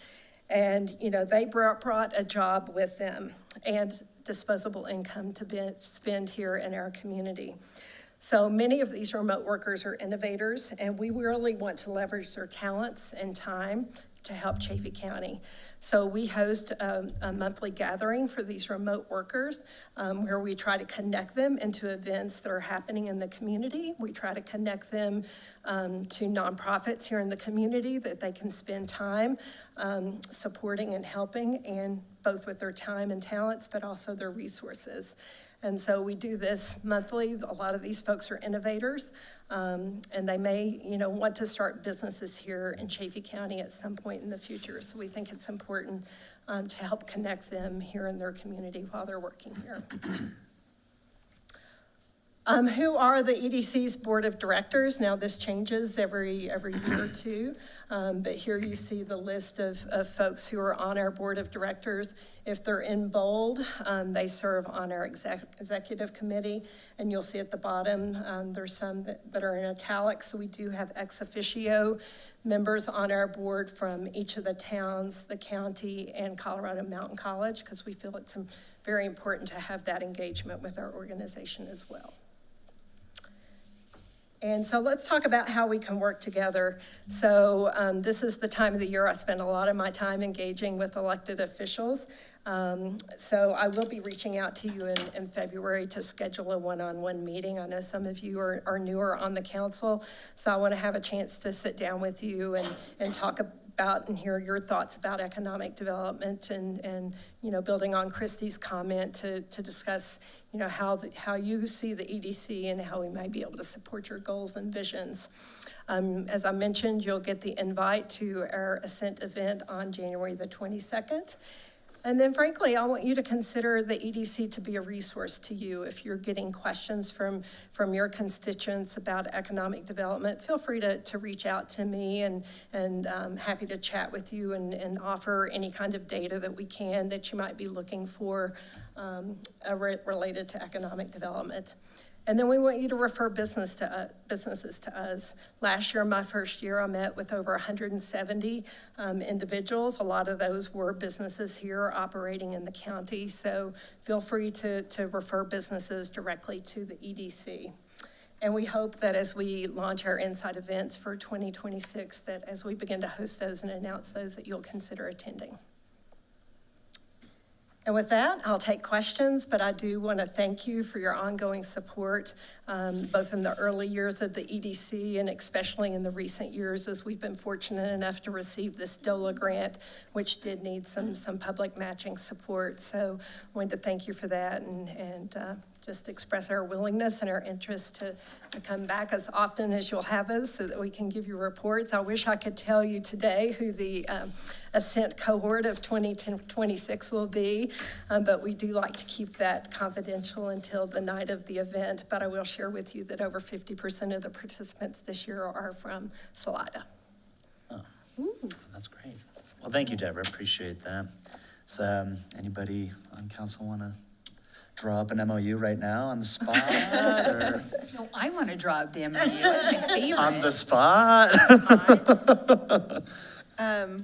And, you know, they brought a job with them and disposable income to spend here in our community. So many of these remote workers are innovators, and we really want to leverage their talents and time to help Chaffey County. So we host a monthly gathering for these remote workers where we try to connect them into events that are happening in the community. We try to connect them to nonprofits here in the community that they can spend time supporting and helping, and both with their time and talents, but also their resources. And so we do this monthly. A lot of these folks are innovators, and they may, want to start businesses here in Chaffey County at some point in the future. So we think it's important to help connect them here in their community while they're working here. Who are the EDC's board of directors? Now, this changes every year or two, but here you see the list of folks who are on our board of directors. If they're in bold, they serve on our executive committee, and you'll see at the bottom, there's some that are in italics. So we do have ex officio members on our board from each of the towns, the county, and Colorado Mountain College, because we feel it's very important to have that engagement with our organization as well. And so let's talk about how we can work together. So this is the time of the year I spend a lot of my time engaging with elected officials. So I will be reaching out to you in February to schedule a one-on-one meeting. I know some of you are newer on the council, so I want to have a chance to sit down with you and talk about and hear your thoughts about economic development and building on Christy's comment to discuss how you see the EDC and how we might be able to support your goals and visions. As I mentioned, you'll get the invite to our Ascent event on January the 22nd. And then frankly, I want you to consider the EDC to be a resource to you. If you're getting questions from your constituents about economic development, feel free to reach out to me, and I'm happy to chat with you and offer any kind of data that we can that you might be looking for related to economic development. And then we want you to refer businesses to us. Last year, my first year, I met with over 170 individuals. A lot of those were businesses here operating in the county. So feel free to refer businesses directly to the EDC. And we hope that as we launch our Inside events for 2026, that as we begin to host those and announce those, that you'll consider attending. And with that, I'll take questions, but I do want to thank you for your ongoing support, both in the early years of the EDC and especially in the recent years as we've been fortunate enough to receive this DOLA grant, which did need some public matching support. So I wanted to thank you for that and just express our willingness and our interest to come back as often as you'll have us so that we can give you reports. I wish I could tell you today who the Ascent cohort of 2026 will be, but we do like to keep that confidential until the night of the event. But I will share with you that over 50% of the participants this year are from Salida.
Oh, that's great. Well, thank you, Deborah. Appreciate that. So anybody on council want to draw up an MOU right now on the spot? Or
So I want to draw up the MOU. It's my favorite.
on the spot?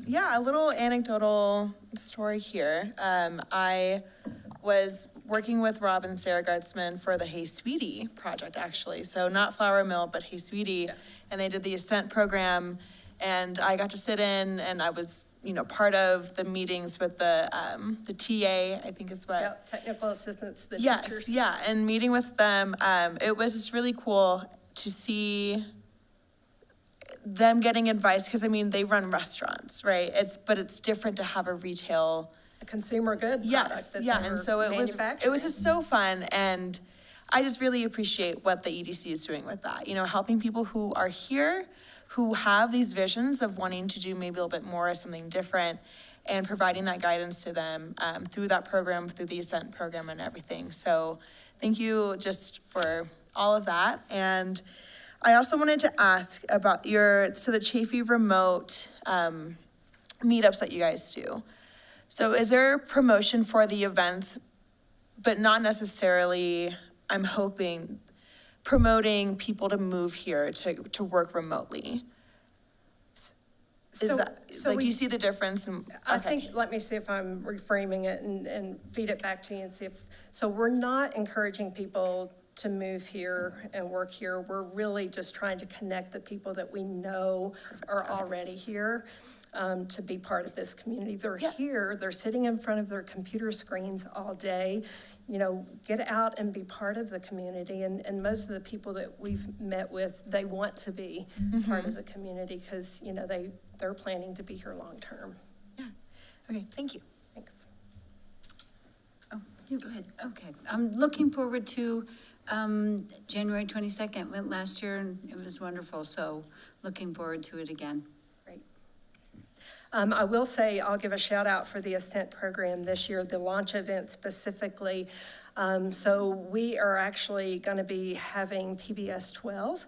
Yeah, a little anecdotal story here. I was working with Rob and Sarah Gartzman for the Hey Sweetie project, actually. So not Flour Mill, but Hey Sweetie. Yeah. And they did the Ascent program, and I got to sit in, and I was, part of the meetings with the TA, I think is what.
Yep, technical assistants, the
yes,
teachers.
Yeah, and meeting with them, it was just really cool to see them getting advice, because they run restaurants, right? But it's different to have a retail,
a consumer good product.
Yes, yeah, and so it was just so fun, and I just really appreciate what the EDC is doing with that. Helping people who are here, who have these visions of wanting to do maybe a little bit more, something different, and providing that guidance to them through that program, through the Ascent program and everything. So thank you just for all of that. And I also wanted to ask about the Chaffey remote meetups that you guys do. So is there promotion for the events, but not necessarily, I'm hoping, promoting people to move here to work remotely? Do you see the difference?
I think, let me see if I'm reframing it and feed it back to you and see so we're not encouraging people to move here and work here. We're really just trying to connect the people that we know are already here to be part of this community. They're here, they're sitting in front of their computer screens all day. You know, get out and be part of the community. And most of the people that we've met with, they want to be part of the community because, you know, they're planning to be here long-term.
Yeah, okay, thank you.
Thanks.
Oh, you go ahead. Okay. I'm looking forward to January 22nd. Went last year and it was wonderful. So looking forward to it again.
Great. I will say, I'll give a shout out for the Ascent program this year, the launch event specifically. So we are actually going to be having PBS 12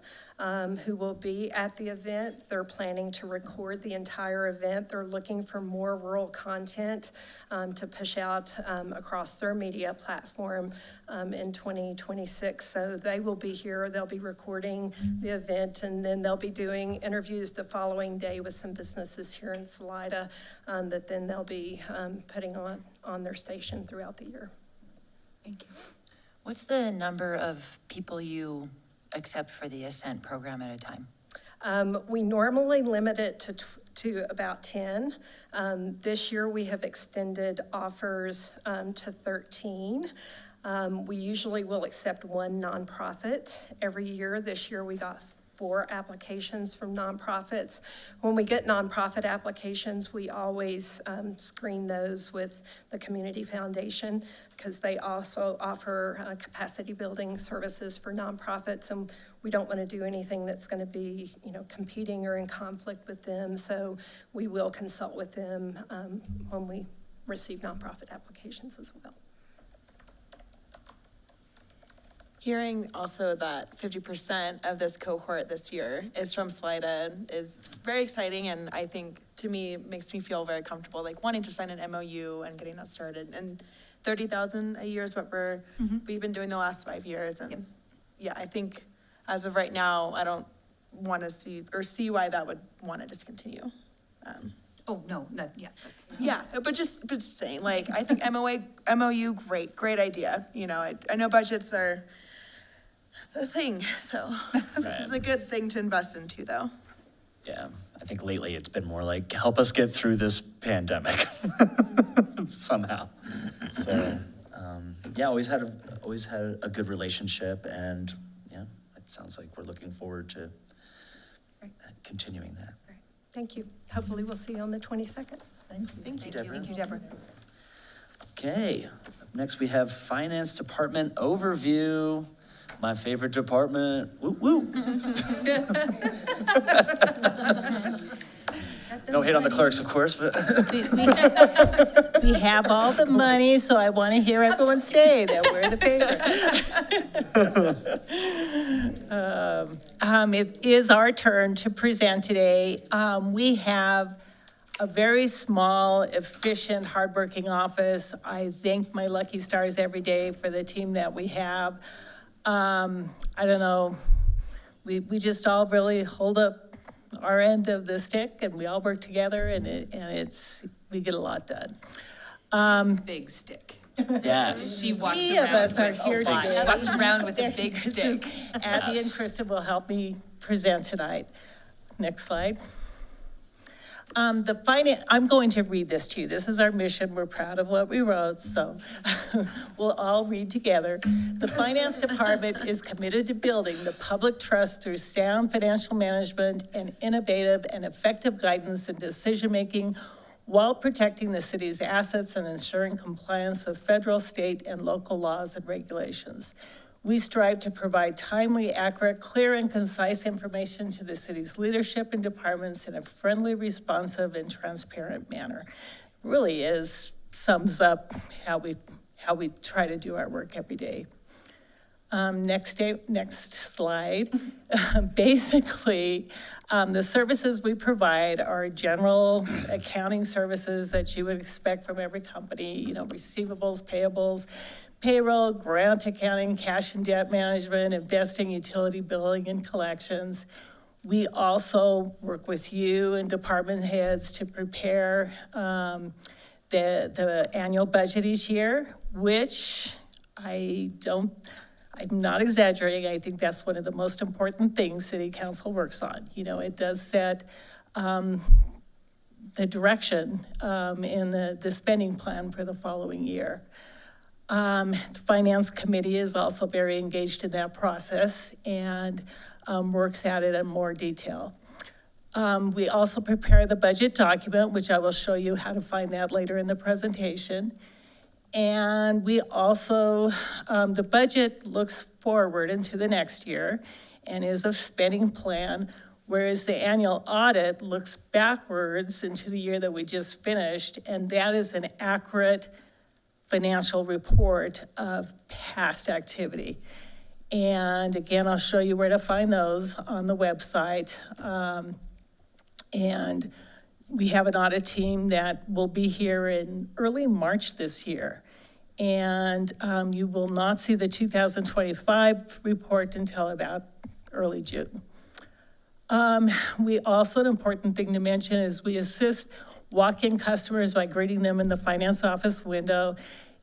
who will be at the event. They're planning to record the entire event. They're looking for more rural content to push out across their media platform in 2026. So they will be here. They'll be recording the event, and then they'll be doing interviews the following day with some businesses here in Salida that then they'll be putting on their station throughout the year.
Thank you.
What's the number of people you accept for the Ascent program at a time?
We normally limit it to about 10. This year we have extended offers to 13. We usually will accept one nonprofit every year. This year we got 4 applications from nonprofits. When we get nonprofit applications, we always screen those with the Community Foundation because they also offer capacity building services for nonprofits, and we don't want to do anything that's going to be, you know, competing or in conflict with them. So we will consult with them when we receive nonprofit applications as well.
Hearing also that 50% of this cohort this year is from Salida is very exciting, and I think to me makes me feel very comfortable, like wanting to sign an MOU and getting that started. And 30,000 a year is what we've been doing the last 5 years, and yeah, I think as of right now, I don't want to see why that would want to discontinue.
Oh, no, yeah.
Yeah, but just saying, like, I think MOU, great idea. You know, I know budgets are the thing, so this is a good thing to invest into, though.
Yeah, I think lately it's been more like, help us get through this pandemic somehow. So, yeah, always had a good relationship, and yeah, it sounds like we're looking forward to continuing that.
Thank you. Hopefully we'll see you on the 22nd.
Thank you,
Deborah.
Thank you, Deborah.
Okay, up next we have Finance Department Overview. My favorite department. Woo woo. No hate on the clerks, of course, but.
We have all the money, so I want to hear everyone say that we're the favorite. It is our turn to present today. We have a very small, efficient, hardworking office. I thank my lucky stars every day for the team that we have. I don't know, we just all really hold up our end of the stick, and we all work together, and we get a lot done.
Big stick.
Yes.
She walks
Three of
around
us are
with
here
a lot.
today.
She walks around with a big stick.
Abby
Yes.
and Krista will help me present tonight. Next slide. I'm going to read this to you. This is our mission. We're proud of what we wrote, so we'll all read together. The Finance Department is committed to building the public trust through sound financial management and innovative and effective guidance and decision-making while protecting the city's assets and ensuring compliance with federal, state, and local laws and regulations. We strive to provide timely, accurate, clear, and concise information to the city's leadership and departments in a friendly, responsive, and transparent manner. Really sums up how we try to do our work every day. Next slide. Basically, the services we provide are general accounting services that you would expect from every company, you know, receivables, payables, payroll, grant accounting, cash and debt management, investing, utility billing, and collections. We also work with you and department heads to prepare the annual budget each year, which I I'm not exaggerating, I think that's one of the most important things city council works on. You know, it does set the direction in the spending plan for the following year. The Finance Committee is also very engaged in that process and works at it in more detail. We also prepare the budget document, which I will show you how to find that later in the presentation. And we also, the budget looks forward into the next year and is a spending plan, whereas the annual audit looks backwards into the year that we just finished, and that is an accurate financial report of past activity. And again, I'll show you where to find those on the website. And we have an audit team that will be here in early March this year. And you will not see the 2025 report until about early June. We also, an important thing to mention is we assist walk-in customers by greeting them in the finance office window.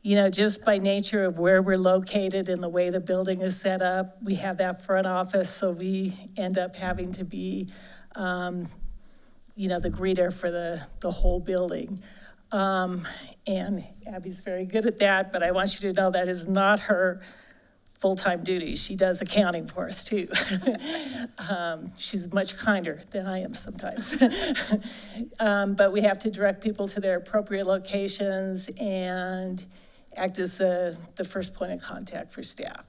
You know, just by nature of where we're located and the way the building is set up, we have that front office, so we end up having to be, you know, the greeter for the whole building. And Abby's very good at that, but I want you to know that is not her full-time duty. She does accounting for us too. She's much kinder than I am sometimes. But we have to direct people to their appropriate locations and act as the first point of contact for staff.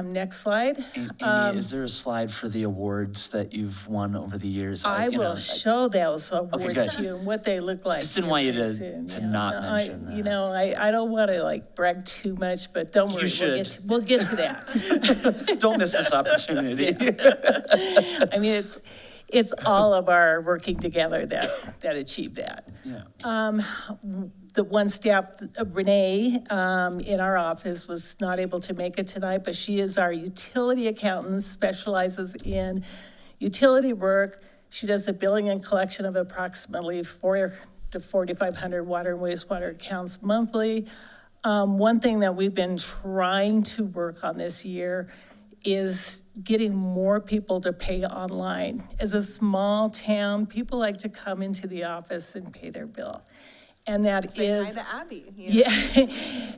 Next slide.
Amy, is there a slide for the awards that you've won over the years?
I will show those awards
good.
to you and what they look like.
Just didn't want you to
soon,
to
yeah.
not
No,
mention that.
You know, I don't want to like brag too much, but don't worry.
You should.
We'll get to that.
Don't miss this opportunity.
I mean, it's all of our working together that achieved that.
Yeah.
The one staff, Renee, in our office was not able to make it tonight, but she is our utility accountant, specializes in utility work. She does the billing and collection of approximately 4,000 to 4,500 water and wastewater accounts monthly. One thing that we've been trying to work on this year is getting more people to pay online. As a small town, people like to come into the office and pay their bill. And that is,
Hi to Abby.
yeah,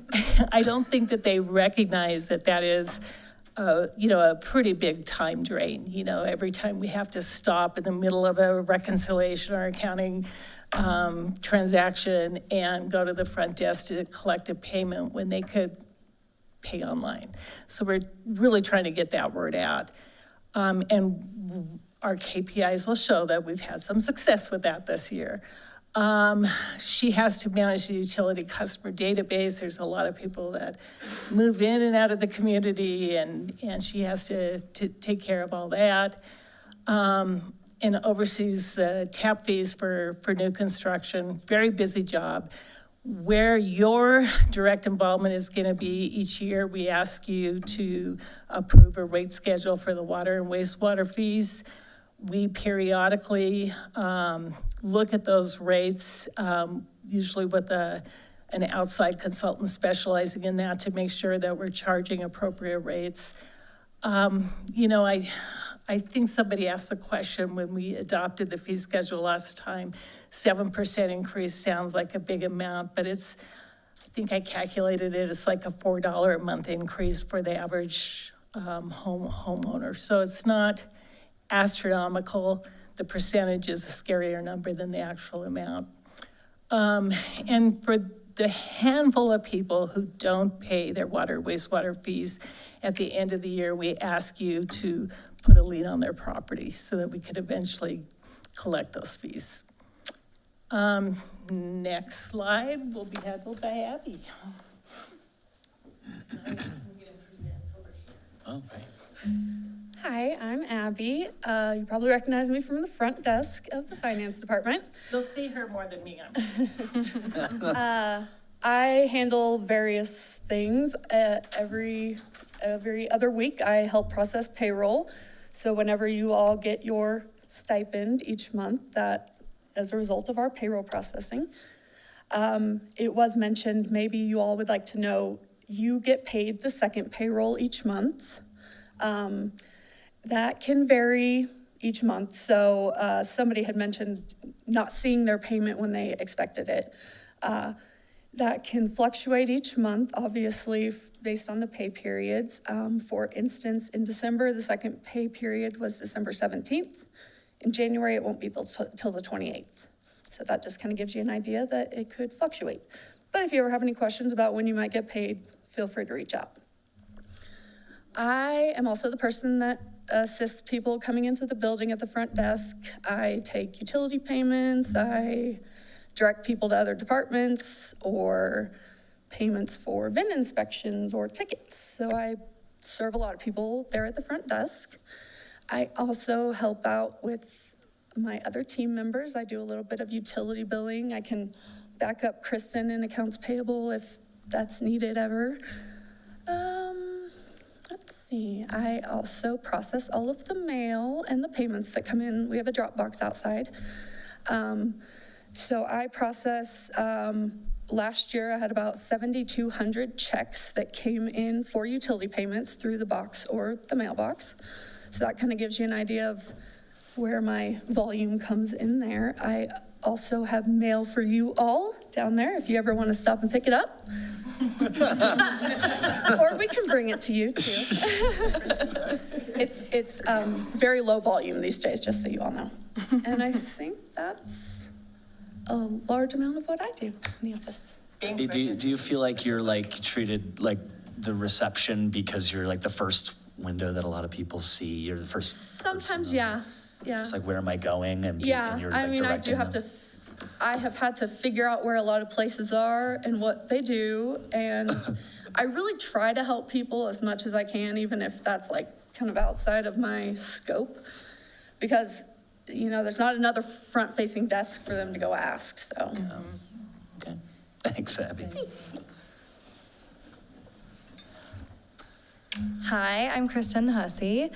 I don't think that they recognize that that is, you know, a pretty big time drain. You know, every time we have to stop in the middle of a reconciliation or accounting transaction and go to the front desk to collect a payment when they could pay online. So we're really trying to get that word out. And our KPIs will show that we've had some success with that this year. She has to manage the utility customer database. There's a lot of people that move in and out of the community, and she has to take care of all that. And oversees the tap fees for new construction. Very busy job. Where your direct involvement is going to be each year, we ask you to approve a rate schedule for the water and wastewater fees. We periodically look at those rates, usually with an outside consultant specializing in that to make sure that we're charging appropriate rates. You know, I think somebody asked the question when we adopted the fee schedule last time, 7% increase sounds like a big amount, but it's, I think I calculated it, it's like a $4 a month increase for the average homeowner. So it's not astronomical. The percentage is a scarier number than the actual amount. And for the handful of people who don't pay their water, wastewater fees, at the end of the year, we ask you to put a lien on their property so that we could eventually collect those fees. Next slide will be handled by Abby.
Oh, great.
Hi, I'm Abby. You probably recognize me from the front desk of the finance department.
You'll see her more than me.
I handle various things. Every other week, I help process payroll. So whenever you all get your stipend each month, that as a result of our payroll processing. It was mentioned, maybe you all would like to know you get paid the second payroll each month. That can vary each month. So somebody had mentioned not seeing their payment when they expected it. That can fluctuate each month, obviously, based on the pay periods. For instance, in December, the second pay period was December 17th. In January, it won't be till the 28th. So that just kind of gives you an idea that it could fluctuate. But if you ever have any questions about when you might get paid, feel free to reach out. I am also the person that assists people coming into the building at the front desk. I take utility payments, I direct people to other departments, or payments for VIN inspections or tickets. So I serve a lot of people there at the front desk. I also help out with my other team members. I do a little bit of utility billing. I can back up Kristen in accounts payable if that's needed ever. Let's see, I also process all of the mail and the payments that come in. We have a drop box outside. So I process, last year I had about 7,200 checks that came in for utility payments through the box or the mailbox. So that kind of gives you an idea of where my volume comes in there. I also have mail for you all down there if you ever want to stop and pick it up. Or we can bring it to you too. It's very low volume these days, just so you all know. And I think that's a large amount of what I do in the office.
Do you feel like you're like treated like the reception because you're like the first window that a lot of people see? You're the first.
Sometimes,
person,
yeah.
It's like, where am I going? And
Yeah,
you're,
I
like,
mean, I do
directing
have
them.
to, I have had to figure out where a lot of places are and what they do. And I really try to help people as much as I can, even if that's like kind of outside of my scope. Because, you know, there's not another front-facing desk for them to go ask, so.
Okay, thanks, Abby.
Hi, I'm Kristen Hussey.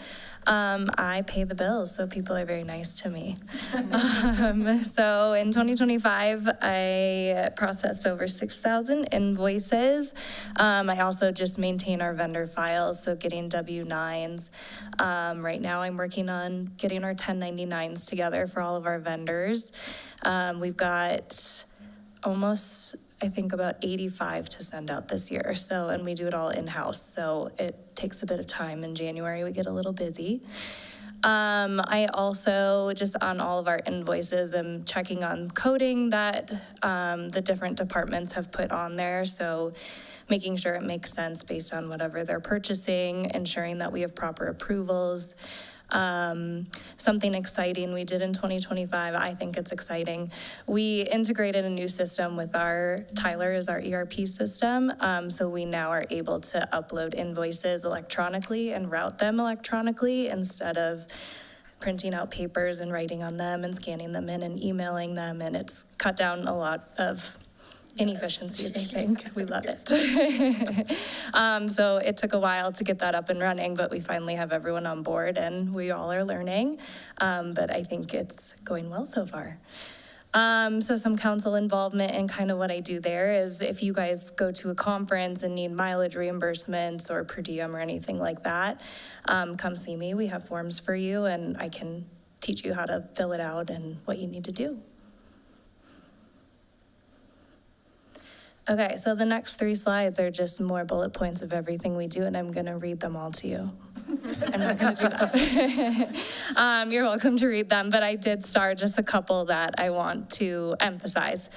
I pay the bills, so people are very nice to me. So in 2025, I processed over 6,000 invoices. I also just maintain our vendor files, so getting W-9s. Right now, I'm working on getting our 1099s together for all of our vendors. We've got almost, I think, about 85 to send out this year. So, and we do it all in-house. So it takes a bit of time. In January, we get a little busy. I also, just on all of our invoices, am checking on coding that the different departments have put on there. So making sure it makes sense based on whatever they're purchasing, ensuring that we have proper approvals. Something exciting we did in 2025, I think it's exciting. We integrated a new system with Tyler is our ERP system. So we now are able to upload invoices electronically and route them electronically instead of printing out papers and writing on them and scanning them in and emailing them. And it's cut down a lot of inefficiencies, I think. We love it. So it took a while to get that up and running, but we finally have everyone on board and we all are learning. But I think it's going well so far. So some council involvement and kind of what I do there is if you guys go to a conference and need mileage reimbursements or per diem or anything like that, come see me. We have forms for you and I can teach you how to fill it out and what you need to do. Okay, so the next 3 slides are just more bullet points of everything we do, and I'm gonna read them all to you. I'm not gonna do that. You're welcome to read them, but I did star just a couple that I want to emphasize.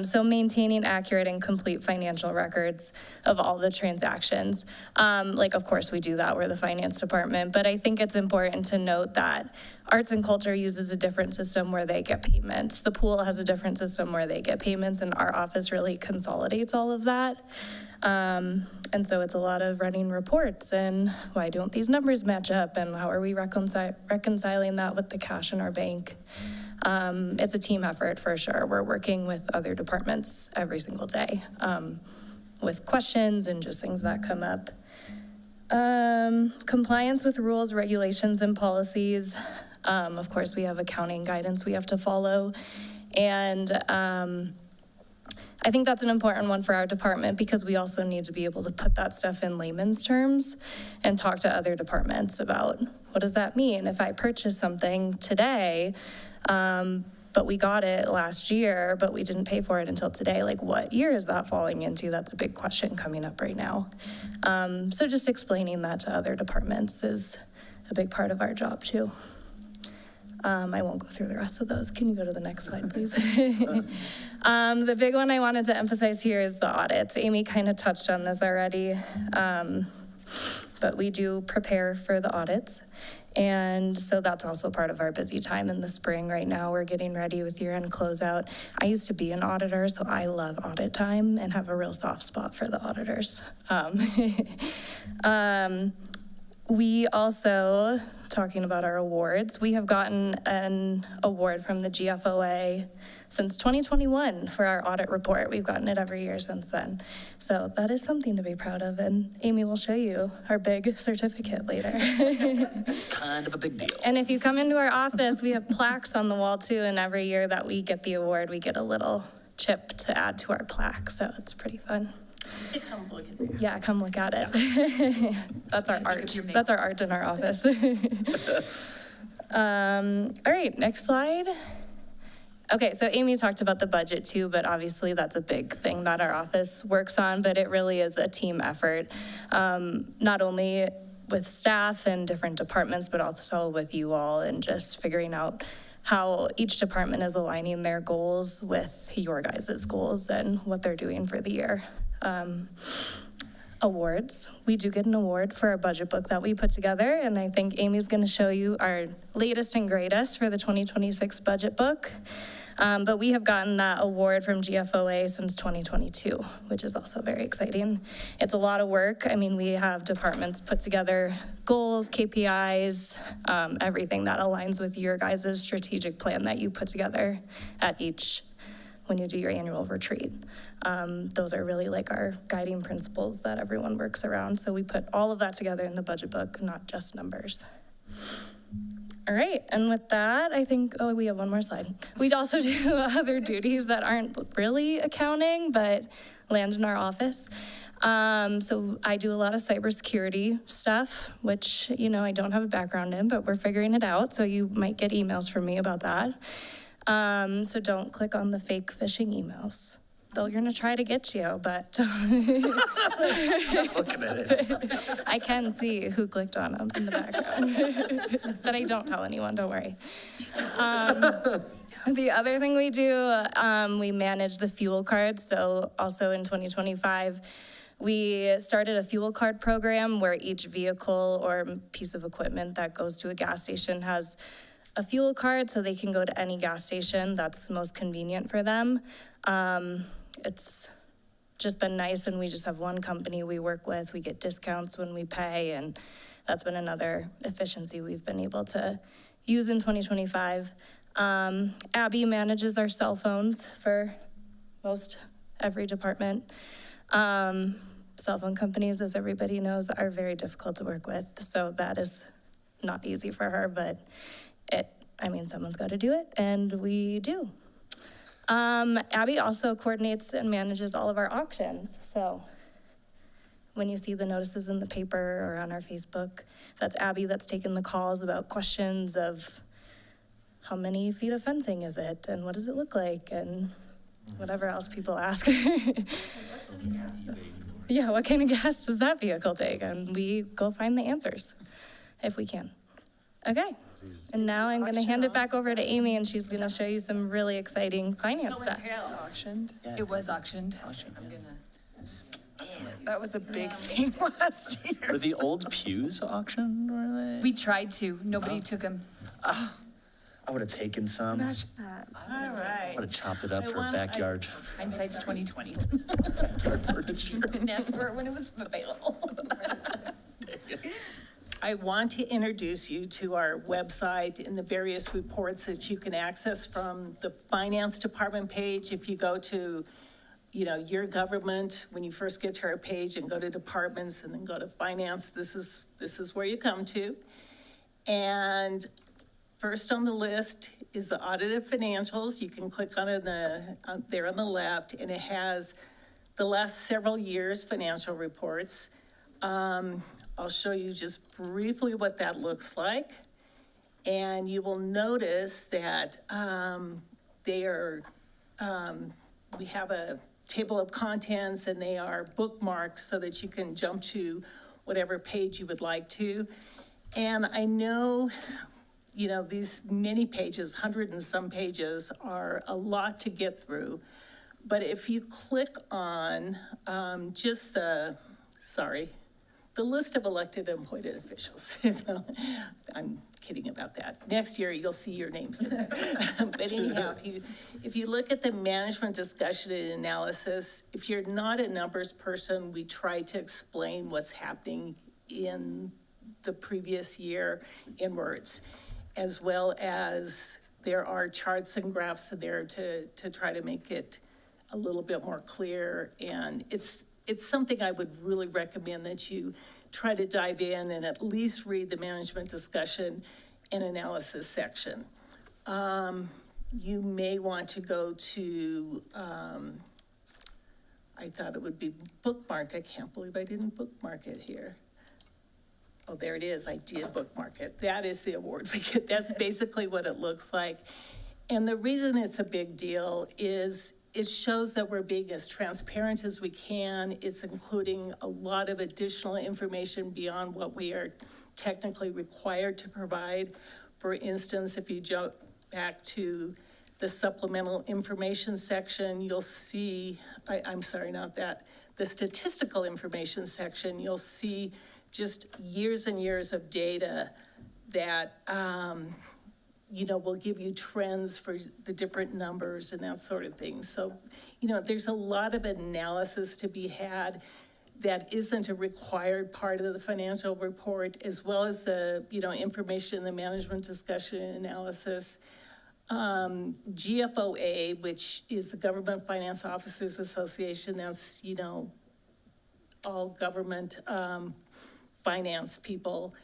So maintaining accurate and complete financial records of all the transactions. Like, of course, we do that, we're the finance department, but I think it's important to note that Arts and Culture uses a different system where they get payments. The pool has a different system where they get payments, and our office really consolidates all of that. And so it's a lot of running reports and why don't these numbers match up and how are we reconciling that with the cash in our bank? It's a team effort for sure. We're working with other departments every single day with questions and just things that come up. Compliance with rules, regulations, and policies. Of course, we have accounting guidance we have to follow. And I think that's an important one for our department because we also need to be able to put that stuff in layman's terms and talk to other departments about what does that mean? If I purchase something today, but we got it last year, but we didn't pay for it until today, like what year is that falling into? That's a big question coming up right now. So just explaining that to other departments is a big part of our job too. I won't go through the rest of those. Can you go to the next slide, please? The big one I wanted to emphasize here is the audits. Amy kind of touched on this already, but we do prepare for the audits. And so that's also part of our busy time in the spring. Right now, we're getting ready with year-end closeout. I used to be an auditor, so I love audit time and have a real soft spot for the auditors. We also, talking about our awards, we have gotten an award from the GFOA since 2021 for our audit report. We've gotten it every year since then. So that is something to be proud of, and Amy will show you our big certificate later.
It's kind of a big deal.
And if you come into our office, we have plaques on the wall too, and every year that we get the award, we get a little chip to add to our plaque, so it's pretty fun.
Come look at that.
Yeah, come look at it. That's our art. That's our art in our office. All right, next slide. Okay, so Amy talked about the budget too, but obviously that's a big thing that our office works on, but it really is a team effort, not only with staff and different departments, but also with you all and just figuring out how each department is aligning their goals with your guys' goals and what they're doing for the year. Awards. We do get an award for our budget book that we put together, and I think Amy's going to show you our latest and greatest for the 2026 budget book. But we have gotten that award from GFOA since 2022, which is also very exciting. It's a lot of work. I mean, we have departments put together goals, KPIs, everything that aligns with your guys' strategic plan that you put together at each when you do your annual retreat. Those are really like our guiding principles that everyone works around. So we put all of that together in the budget book, not just numbers. All right, and with that, I think, oh, we have one more slide. We also do other duties that aren't really accounting, but land in our office. So I do a lot of cybersecurity stuff, which, you know, I don't have a background in, but we're figuring it out. So you might get emails from me about that. So don't click on the fake phishing emails. They're gonna try to get you, but
I'm looking at it.
I can see who clicked on them in the background. But I don't tell anyone, don't worry. The other thing we do, we manage the fuel cards. So also in 2025, we started a fuel card program where each vehicle or piece of equipment that goes to a gas station has a fuel card so they can go to any gas station that's most convenient for them. It's just been nice, and we just have one company we work with. We get discounts when we pay, and that's been another efficiency we've been able to use in 2025. Abby manages our cell phones for most every department. Cell phone companies, as everybody knows, are very difficult to work with, so that is not easy for her, but someone's got to do it, and we do. Abby also coordinates and manages all of our auctions. So when you see the notices in the paper or on our Facebook, that's Abby that's taking the calls about questions of how many feet of fencing is it and what does it look like and whatever else people ask. Yeah, what kind of gas does that vehicle take? And we go find the answers if we can. Okay, and now I'm gonna hand it back over to Amy, and she's gonna show you some really exciting finance stuff.
Auctioned.
It was auctioned.
I'm gonna.
That was a big thing last year.
Were the old pews auctioned, were they?
We tried to, nobody took them.
I would have taken some.
Imagine that. All right.
Would have chopped it up
I
for
want-
backyard.
Hindsight's 2020.
Backyard furniture.
Didn't ask for it when it was available.
I want to introduce you to our website and the various reports that you can access from the finance department page. If you go to, your government, when you first get to our page and go to departments and then go to finance, this is where you come to. And First on the list is the audited financials. You can click on it there on the left, and it has the last several years' financial reports. I'll show you just briefly what that looks like. And you will notice that we have a table of contents, and they are bookmarked so that you can jump to whatever page you would like to. And I know, these many pages, 100 and some pages, are a lot to get through. But if you click on just the list of elected and appointed officials, I'm kidding about that. Next year, you'll see your names in there. But anyhow, if you look at the management discussion and analysis, if you're not a numbers person, we try to explain what's happening in the previous year in words, as well as there are charts and graphs there to try to make it a little bit more clear. And it's something I would really recommend that you try to dive in and at least read the management discussion and analysis section. You may want to go to, I thought it would be bookmarked. I can't believe I didn't bookmark it here. Oh, there it is. I did bookmark it. That is the award we get. That's basically what it looks like. And the reason it's a big deal is it shows that we're being as transparent as we can. It's including a lot of additional information beyond what we are technically required to provide. For instance, if you jump back to the supplemental information section, you'll see, I'm sorry, not that, the statistical information section, you'll see just years and years of data that, will give you trends for the different numbers and that sort of thing. So, there's a lot of analysis to be had that isn't a required part of the financial report, as well as the, information in the management discussion and analysis. GFOA, which is the Government Finance Officers Association, that's, all government finance people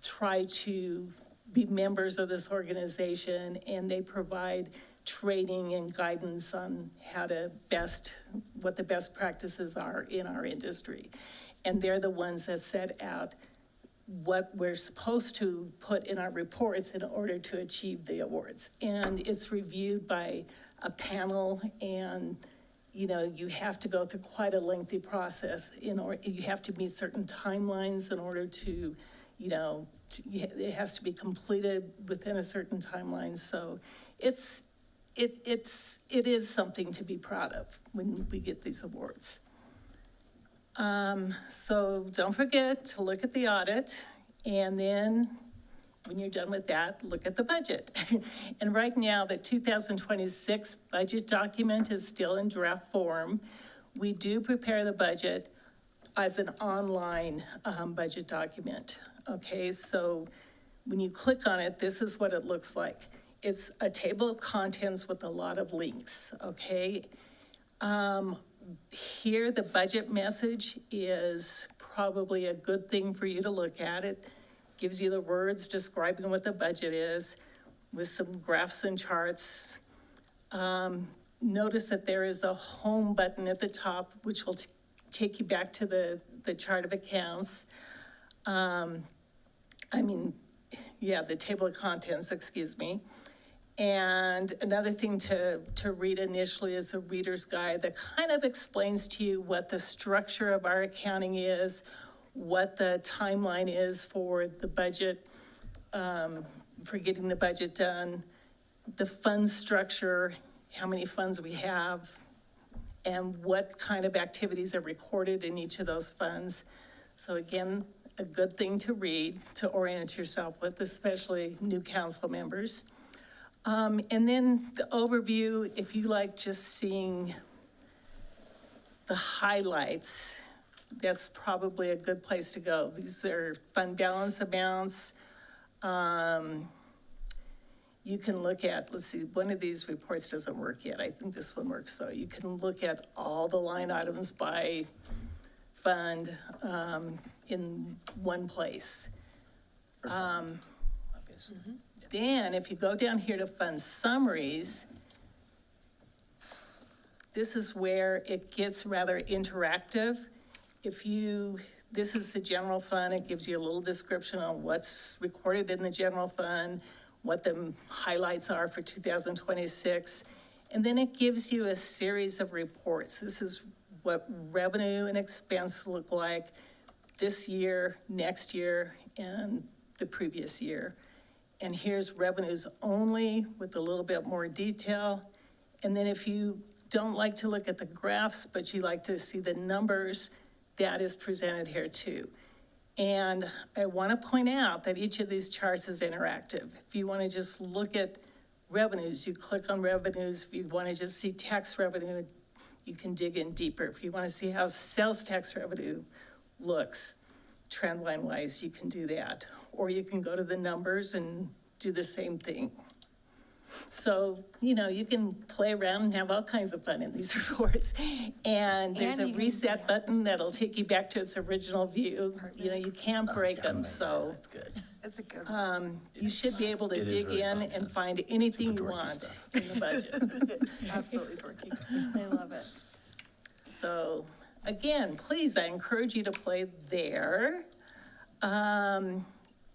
try to be members of this organization, and they provide training and guidance on what the best practices are in our industry. And they're the ones that set out what we're supposed to put in our reports in order to achieve the awards. And it's reviewed by a panel, and you have to go through quite a lengthy process you have to meet certain timelines in order to, it has to be completed within a certain timeline. So it is something to be proud of when we get these awards. So don't forget to look at the audit, and then when you're done with that, look at the budget. And right now, the 2026 budget document is still in draft form. We do prepare the budget as an online budget document. Okay, so when you click on it, this is what it looks like. It's a table of contents with a lot of links, okay? Here, the budget message is probably a good thing for you to look at. It gives you the words describing what the budget is with some graphs and charts. Notice that there is a home button at the top, which will take you back to the chart of accounts. The table of contents, excuse me. And another thing to read initially is a reader's guide that kind of explains to you what the structure of our accounting is, what the timeline is for the budget, for getting the budget done, the fund structure, how many funds we have, and what kind of activities are recorded in each of those funds. So again, a good thing to read, to orient yourself with, especially new council members. And then the overview, if you like just seeing the highlights, that's probably a good place to go. These are fund balance amounts. You can look at, let's see, one of these reports doesn't work yet. I think this one works. So you can look at all the line items by fund in one place.
days.
Then, if you go down here to fund summaries, this is where it gets rather interactive. This is the general fund, it gives you a little description on what's recorded in the general fund, what the highlights are for 2026, and then it gives you a series of reports. This is what revenue and expense look like this year, next year, and the previous year. And here's revenues only with a little bit more detail. And then if you don't like to look at the graphs, but you like to see the numbers, that is presented here too. And I want to point out that each of these charts is interactive. If you want to just look at revenues, you click on revenues. If you want to just see tax revenue, you can dig in deeper. If you want to see how sales tax revenue looks, trend line wise, you can do that. Or you can go to the numbers and do the same thing. So, you can play around and have all kinds of fun in these reports. And there's a reset button that'll take you back to its original view. You can't break them, so.
That's good.
It's a good one.
You should be able to
It is
dig
really
in
fun,
and
yeah.
find anything you
Super dorky
want
stuff.
in the budget.
Absolutely dorky. I love it.
So, again, please, I encourage you to play there.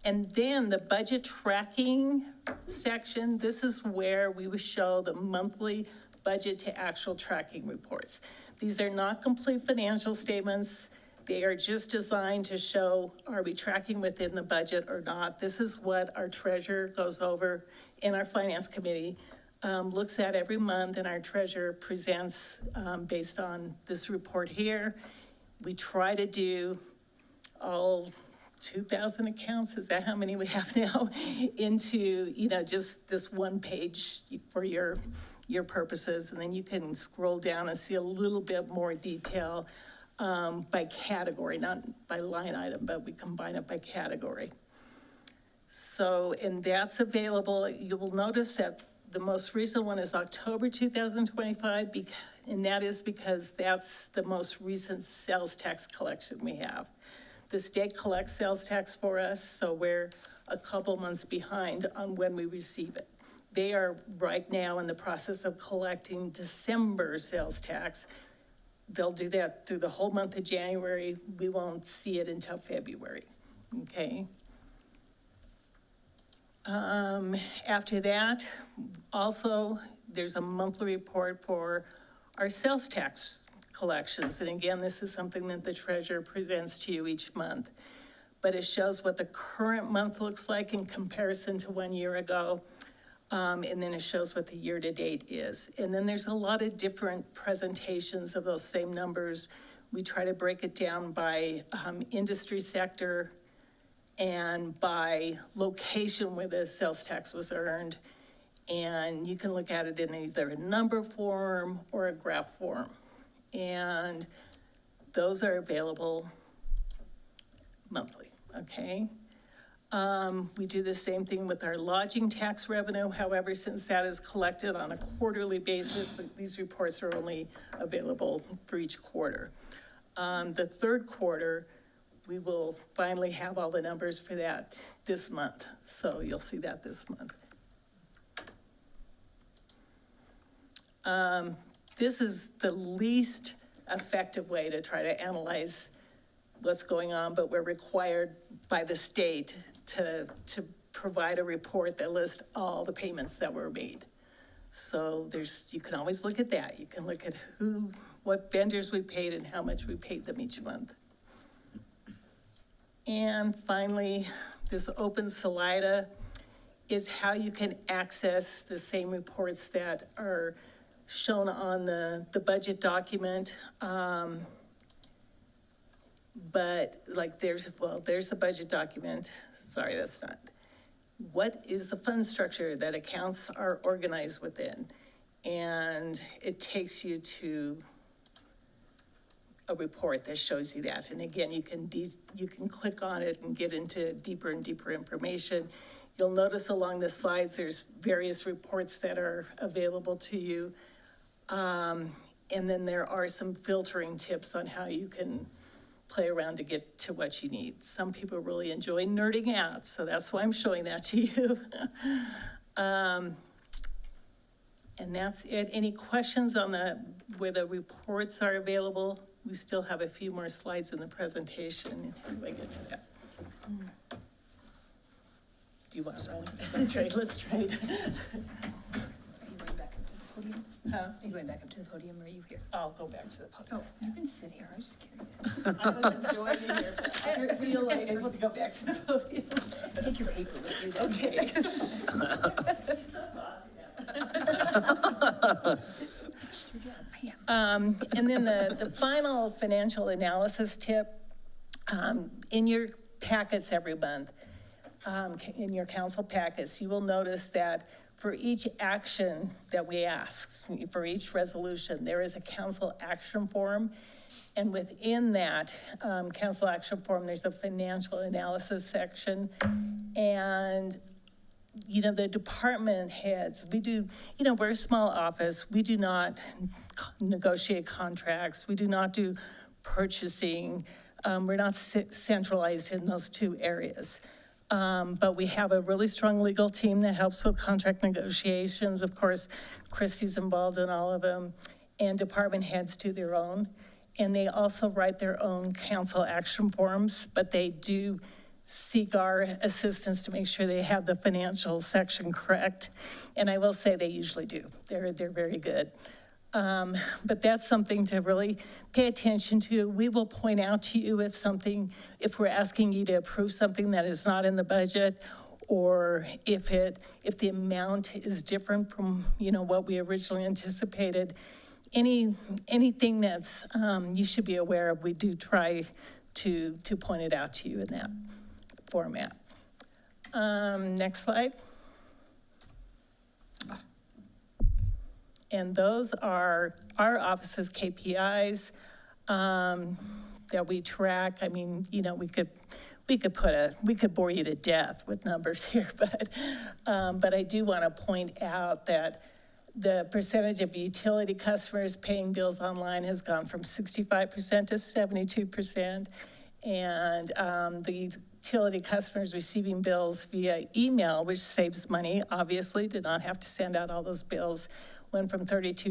And then the budget tracking section, this is where we would show the monthly budget to actual tracking reports. These are not complete financial statements. They are just designed to show, are we tracking within the budget or not? This is what our treasurer goes over in our finance committee, looks at every month, and our treasurer presents based on this report here. We try to do all 2,000 accounts, is that how many we have now, into, just this one page for your purposes. And then you can scroll down and see a little bit more detail by category, not by line item, but we combine it by category. So, and that's available. You will notice that the most recent one is October 2025, and that is because that's the most recent sales tax collection we have. The state collects sales tax for us, so we're a couple months behind on when we receive it. They are right now in the process of collecting December sales tax. They'll do that through the whole month of January. We won't see it until February, okay? After that, also, there's a monthly report for our sales tax collections. And again, this is something that the treasurer presents to you each month. But it shows what the current month looks like in comparison to 1 year ago. And then it shows what the year-to-date is. And then there's a lot of different presentations of those same numbers. We try to break it down by industry sector and by location where the sales tax was earned. And you can look at it in either a number form or a graph form. And those are available monthly, okay? We do the same thing with our lodging tax revenue. However, since that is collected on a quarterly basis, these reports are only available for each quarter. The third quarter, we will finally have all the numbers for that this month. So you'll see that this month. This is the least effective way to try to analyze what's going on, but we're required by the state to provide a report that lists all the payments that were made. So you can always look at that. You can look at what vendors we paid and how much we paid them each month. And finally, this open Salida is how you can access the same reports that are shown on the budget document. But like there's the budget document. Sorry, that's not. What is the fund structure that accounts are organized within? And it takes you to a report that shows you that. And again, you can click on it and get into deeper and deeper information. You'll notice along the slides, there's various reports that are available to you. And then there are some filtering tips on how you can play around to get to what you need. Some people really enjoy nerding out, so that's why I'm showing that to you. And that's it. Any questions on where the reports are available? We still have a few more slides in the presentation if I get to that. Do you want to trade? Let's trade.
Are you going back up to the podium?
Huh?
Are you going back up to the podium, or are you here?
I'll go back to the podium.
Oh, you can sit here, I was just curious.
I was enjoying it here, but I feel like I want to go back to the podium.
Take your paper with you then.
Okay. And then the final financial analysis tip, in your packets every month, in your council packets, you will notice that for each action that we ask, for each resolution, there is a council action form. And within that council action form, there's a financial analysis section. And the department heads, we do, we're a small office. We do not negotiate contracts. We do not do purchasing. We're not centralized in those two areas. But we have a really strong legal team that helps with contract negotiations. Of course, Christy's involved in all of them, and department heads do their own. And they also write their own council action forms, but they do seek our assistance to make sure they have the financial section correct. And I will say they usually do. They're very good. But that's something to really pay attention to. We will point out to you if we're asking you to approve something that is not in the budget, or if the amount is different from, what we originally anticipated. Anything that's, you should be aware of, we do try to point it out to you in that format. Next slide. And those are our office's KPIs that we track. I mean, we could bore you to death with numbers here, but I do want to point out that the percentage of utility customers paying bills online has gone from 65% to 72%. And the utility customers receiving bills via email, which saves money, obviously, did not have to send out all those bills, went from 32%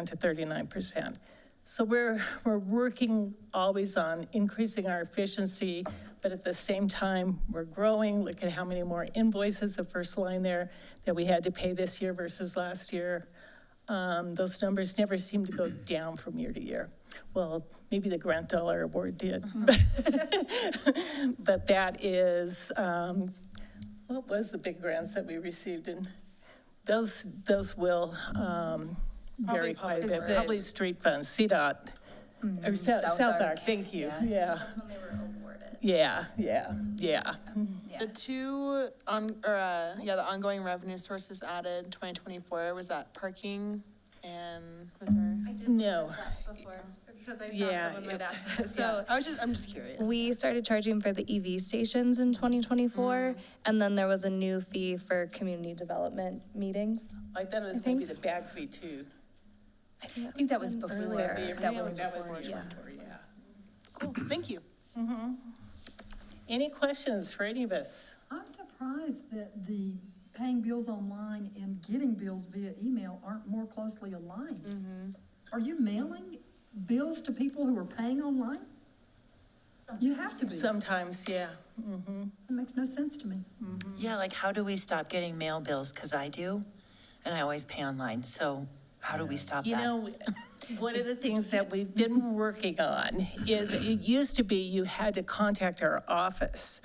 to 39%. So we're working always on increasing our efficiency, but at the same time, we're growing. Look at how many more invoices, the first line there, that we had to pay this year versus last year. Those numbers never seem to go down from year to year. Well, maybe the Grant Dollar Award did. But that is, what was the big grants that we received? And those will vary quite a bit. Probably street funds, CDOT, or South Arc, thank you, yeah.
That's when they were awarded.
Yeah.
The two the ongoing revenue sources added 2024, was that parking and was there?
I did
No.
notice that before, because I thought
Yeah,
someone might
yeah.
ask that. So
I'm just curious.
we started charging for the EV stations in 2024, and then there was a new fee for community development meetings.
I thought it was maybe the bag fee too.
I think that was before.
That was
before,
the
yeah.
inventory, yeah.
Cool, thank you.
Any questions for any of us?
I'm surprised that the paying bills online and getting bills via email aren't more closely aligned. Are you mailing bills to people who are paying online? You have to be.
Sometimes, yeah.
It makes no sense to me.
Yeah, like how do we stop getting mail bills? Because I do, and I always pay online. So how do we stop that?
One of the things that we've been working on is it used to be you had to contact our office.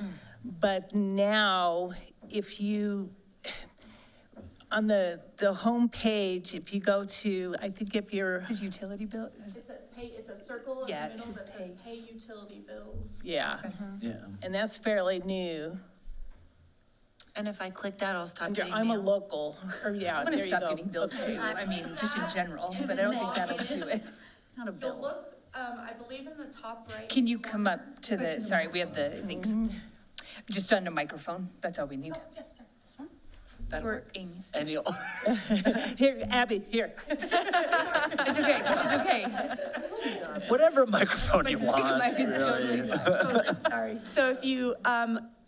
But now, if you, on the home page, if you go to, I think if you're,
His utility bill,
It says pay, it's a circle in
Yeah,
the
it
middle
says
that says pay utility bills.
yeah,
Yeah.
and that's fairly new.
And if I click that, I'll stop getting
I'm a
mail?
local, or yeah,
I'm
there
gonna
you
stop
go.
getting bills too. I mean, just in general, but I don't think that'll do it. Not a
But
bill.
look, I believe in the top right.
Can you come up to the, sorry, we have the things. Just on the microphone, that's all we need.
Yeah, sorry, this one?
That'll work, Amy's.
And you'll,
Here, Abby, here.
It's okay, it's okay.
Whatever microphone you want.
Totally.
Sorry. So if you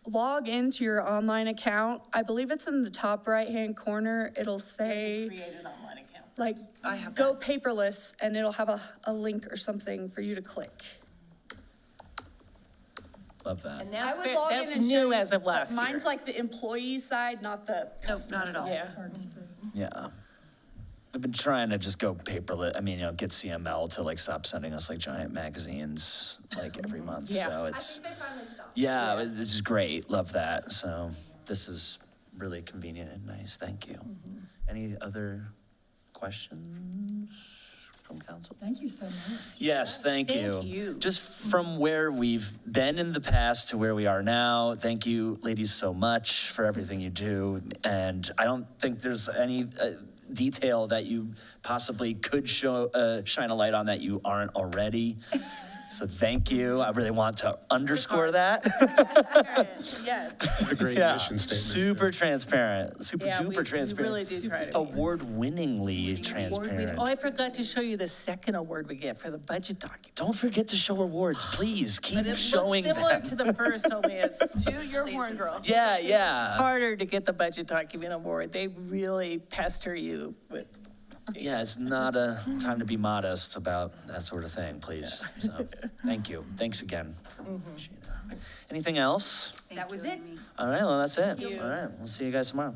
log into your online account, I believe it's in the top right-hand corner, it'll say,
Create an online account.
like,
I have
go paperless, and it'll have a link or something for you to click.
Love that.
And
I
that's,
would log in
that's
and show
new
you,
as of
but
last year.
Mine's like the employee side, not the
Nope, not at all.
Yeah.
Yeah. I've been trying to just go paperless. I mean, get CML to like stop sending us like giant magazines like every month.
Yeah.
So
I
it's,
think they finally stopped.
yeah, this is great. Love that. So this is really convenient and nice. Thank you. Any other questions from council?
Thank you so much.
Yes, thank you.
Thank you.
Just from where we've been in the past to where we are now, thank you, ladies, so much for everything you do. And I don't think there's any detail that you possibly could shine a light on that you aren't already. So thank you. I really want to underscore that.
Yes.
A great
Yeah,
mission statement.
super transparent, super
Yeah,
duper transparent.
We really do try to be.
Award-winningly transparent.
Oh, I forgot to show you the second award we get for the budget document.
Don't forget to show awards, please. Keep
But it
showing
looks similar
them.
to the first, only it's
To your horn girl.
Yeah, yeah.
harder to get the budget document award. They really pester you with.
Yeah, it's not a time to be modest about that sort of thing, please. So, thank you. Thanks again. Appreciate it. Anything else?
That was it.
All right, well, that's it. All right, we'll see you guys tomorrow.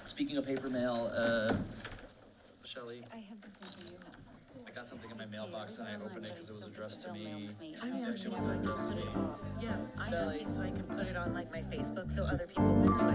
Speaking of paper mail, Shelley,
I have this over you.
I got something in my mailbox and I opened it because it was addressed to me.
I'm
Actually, it was addressed to me.
Yeah, I'm
Shelley.
asking so I can put it on like my Facebook so other people will do it.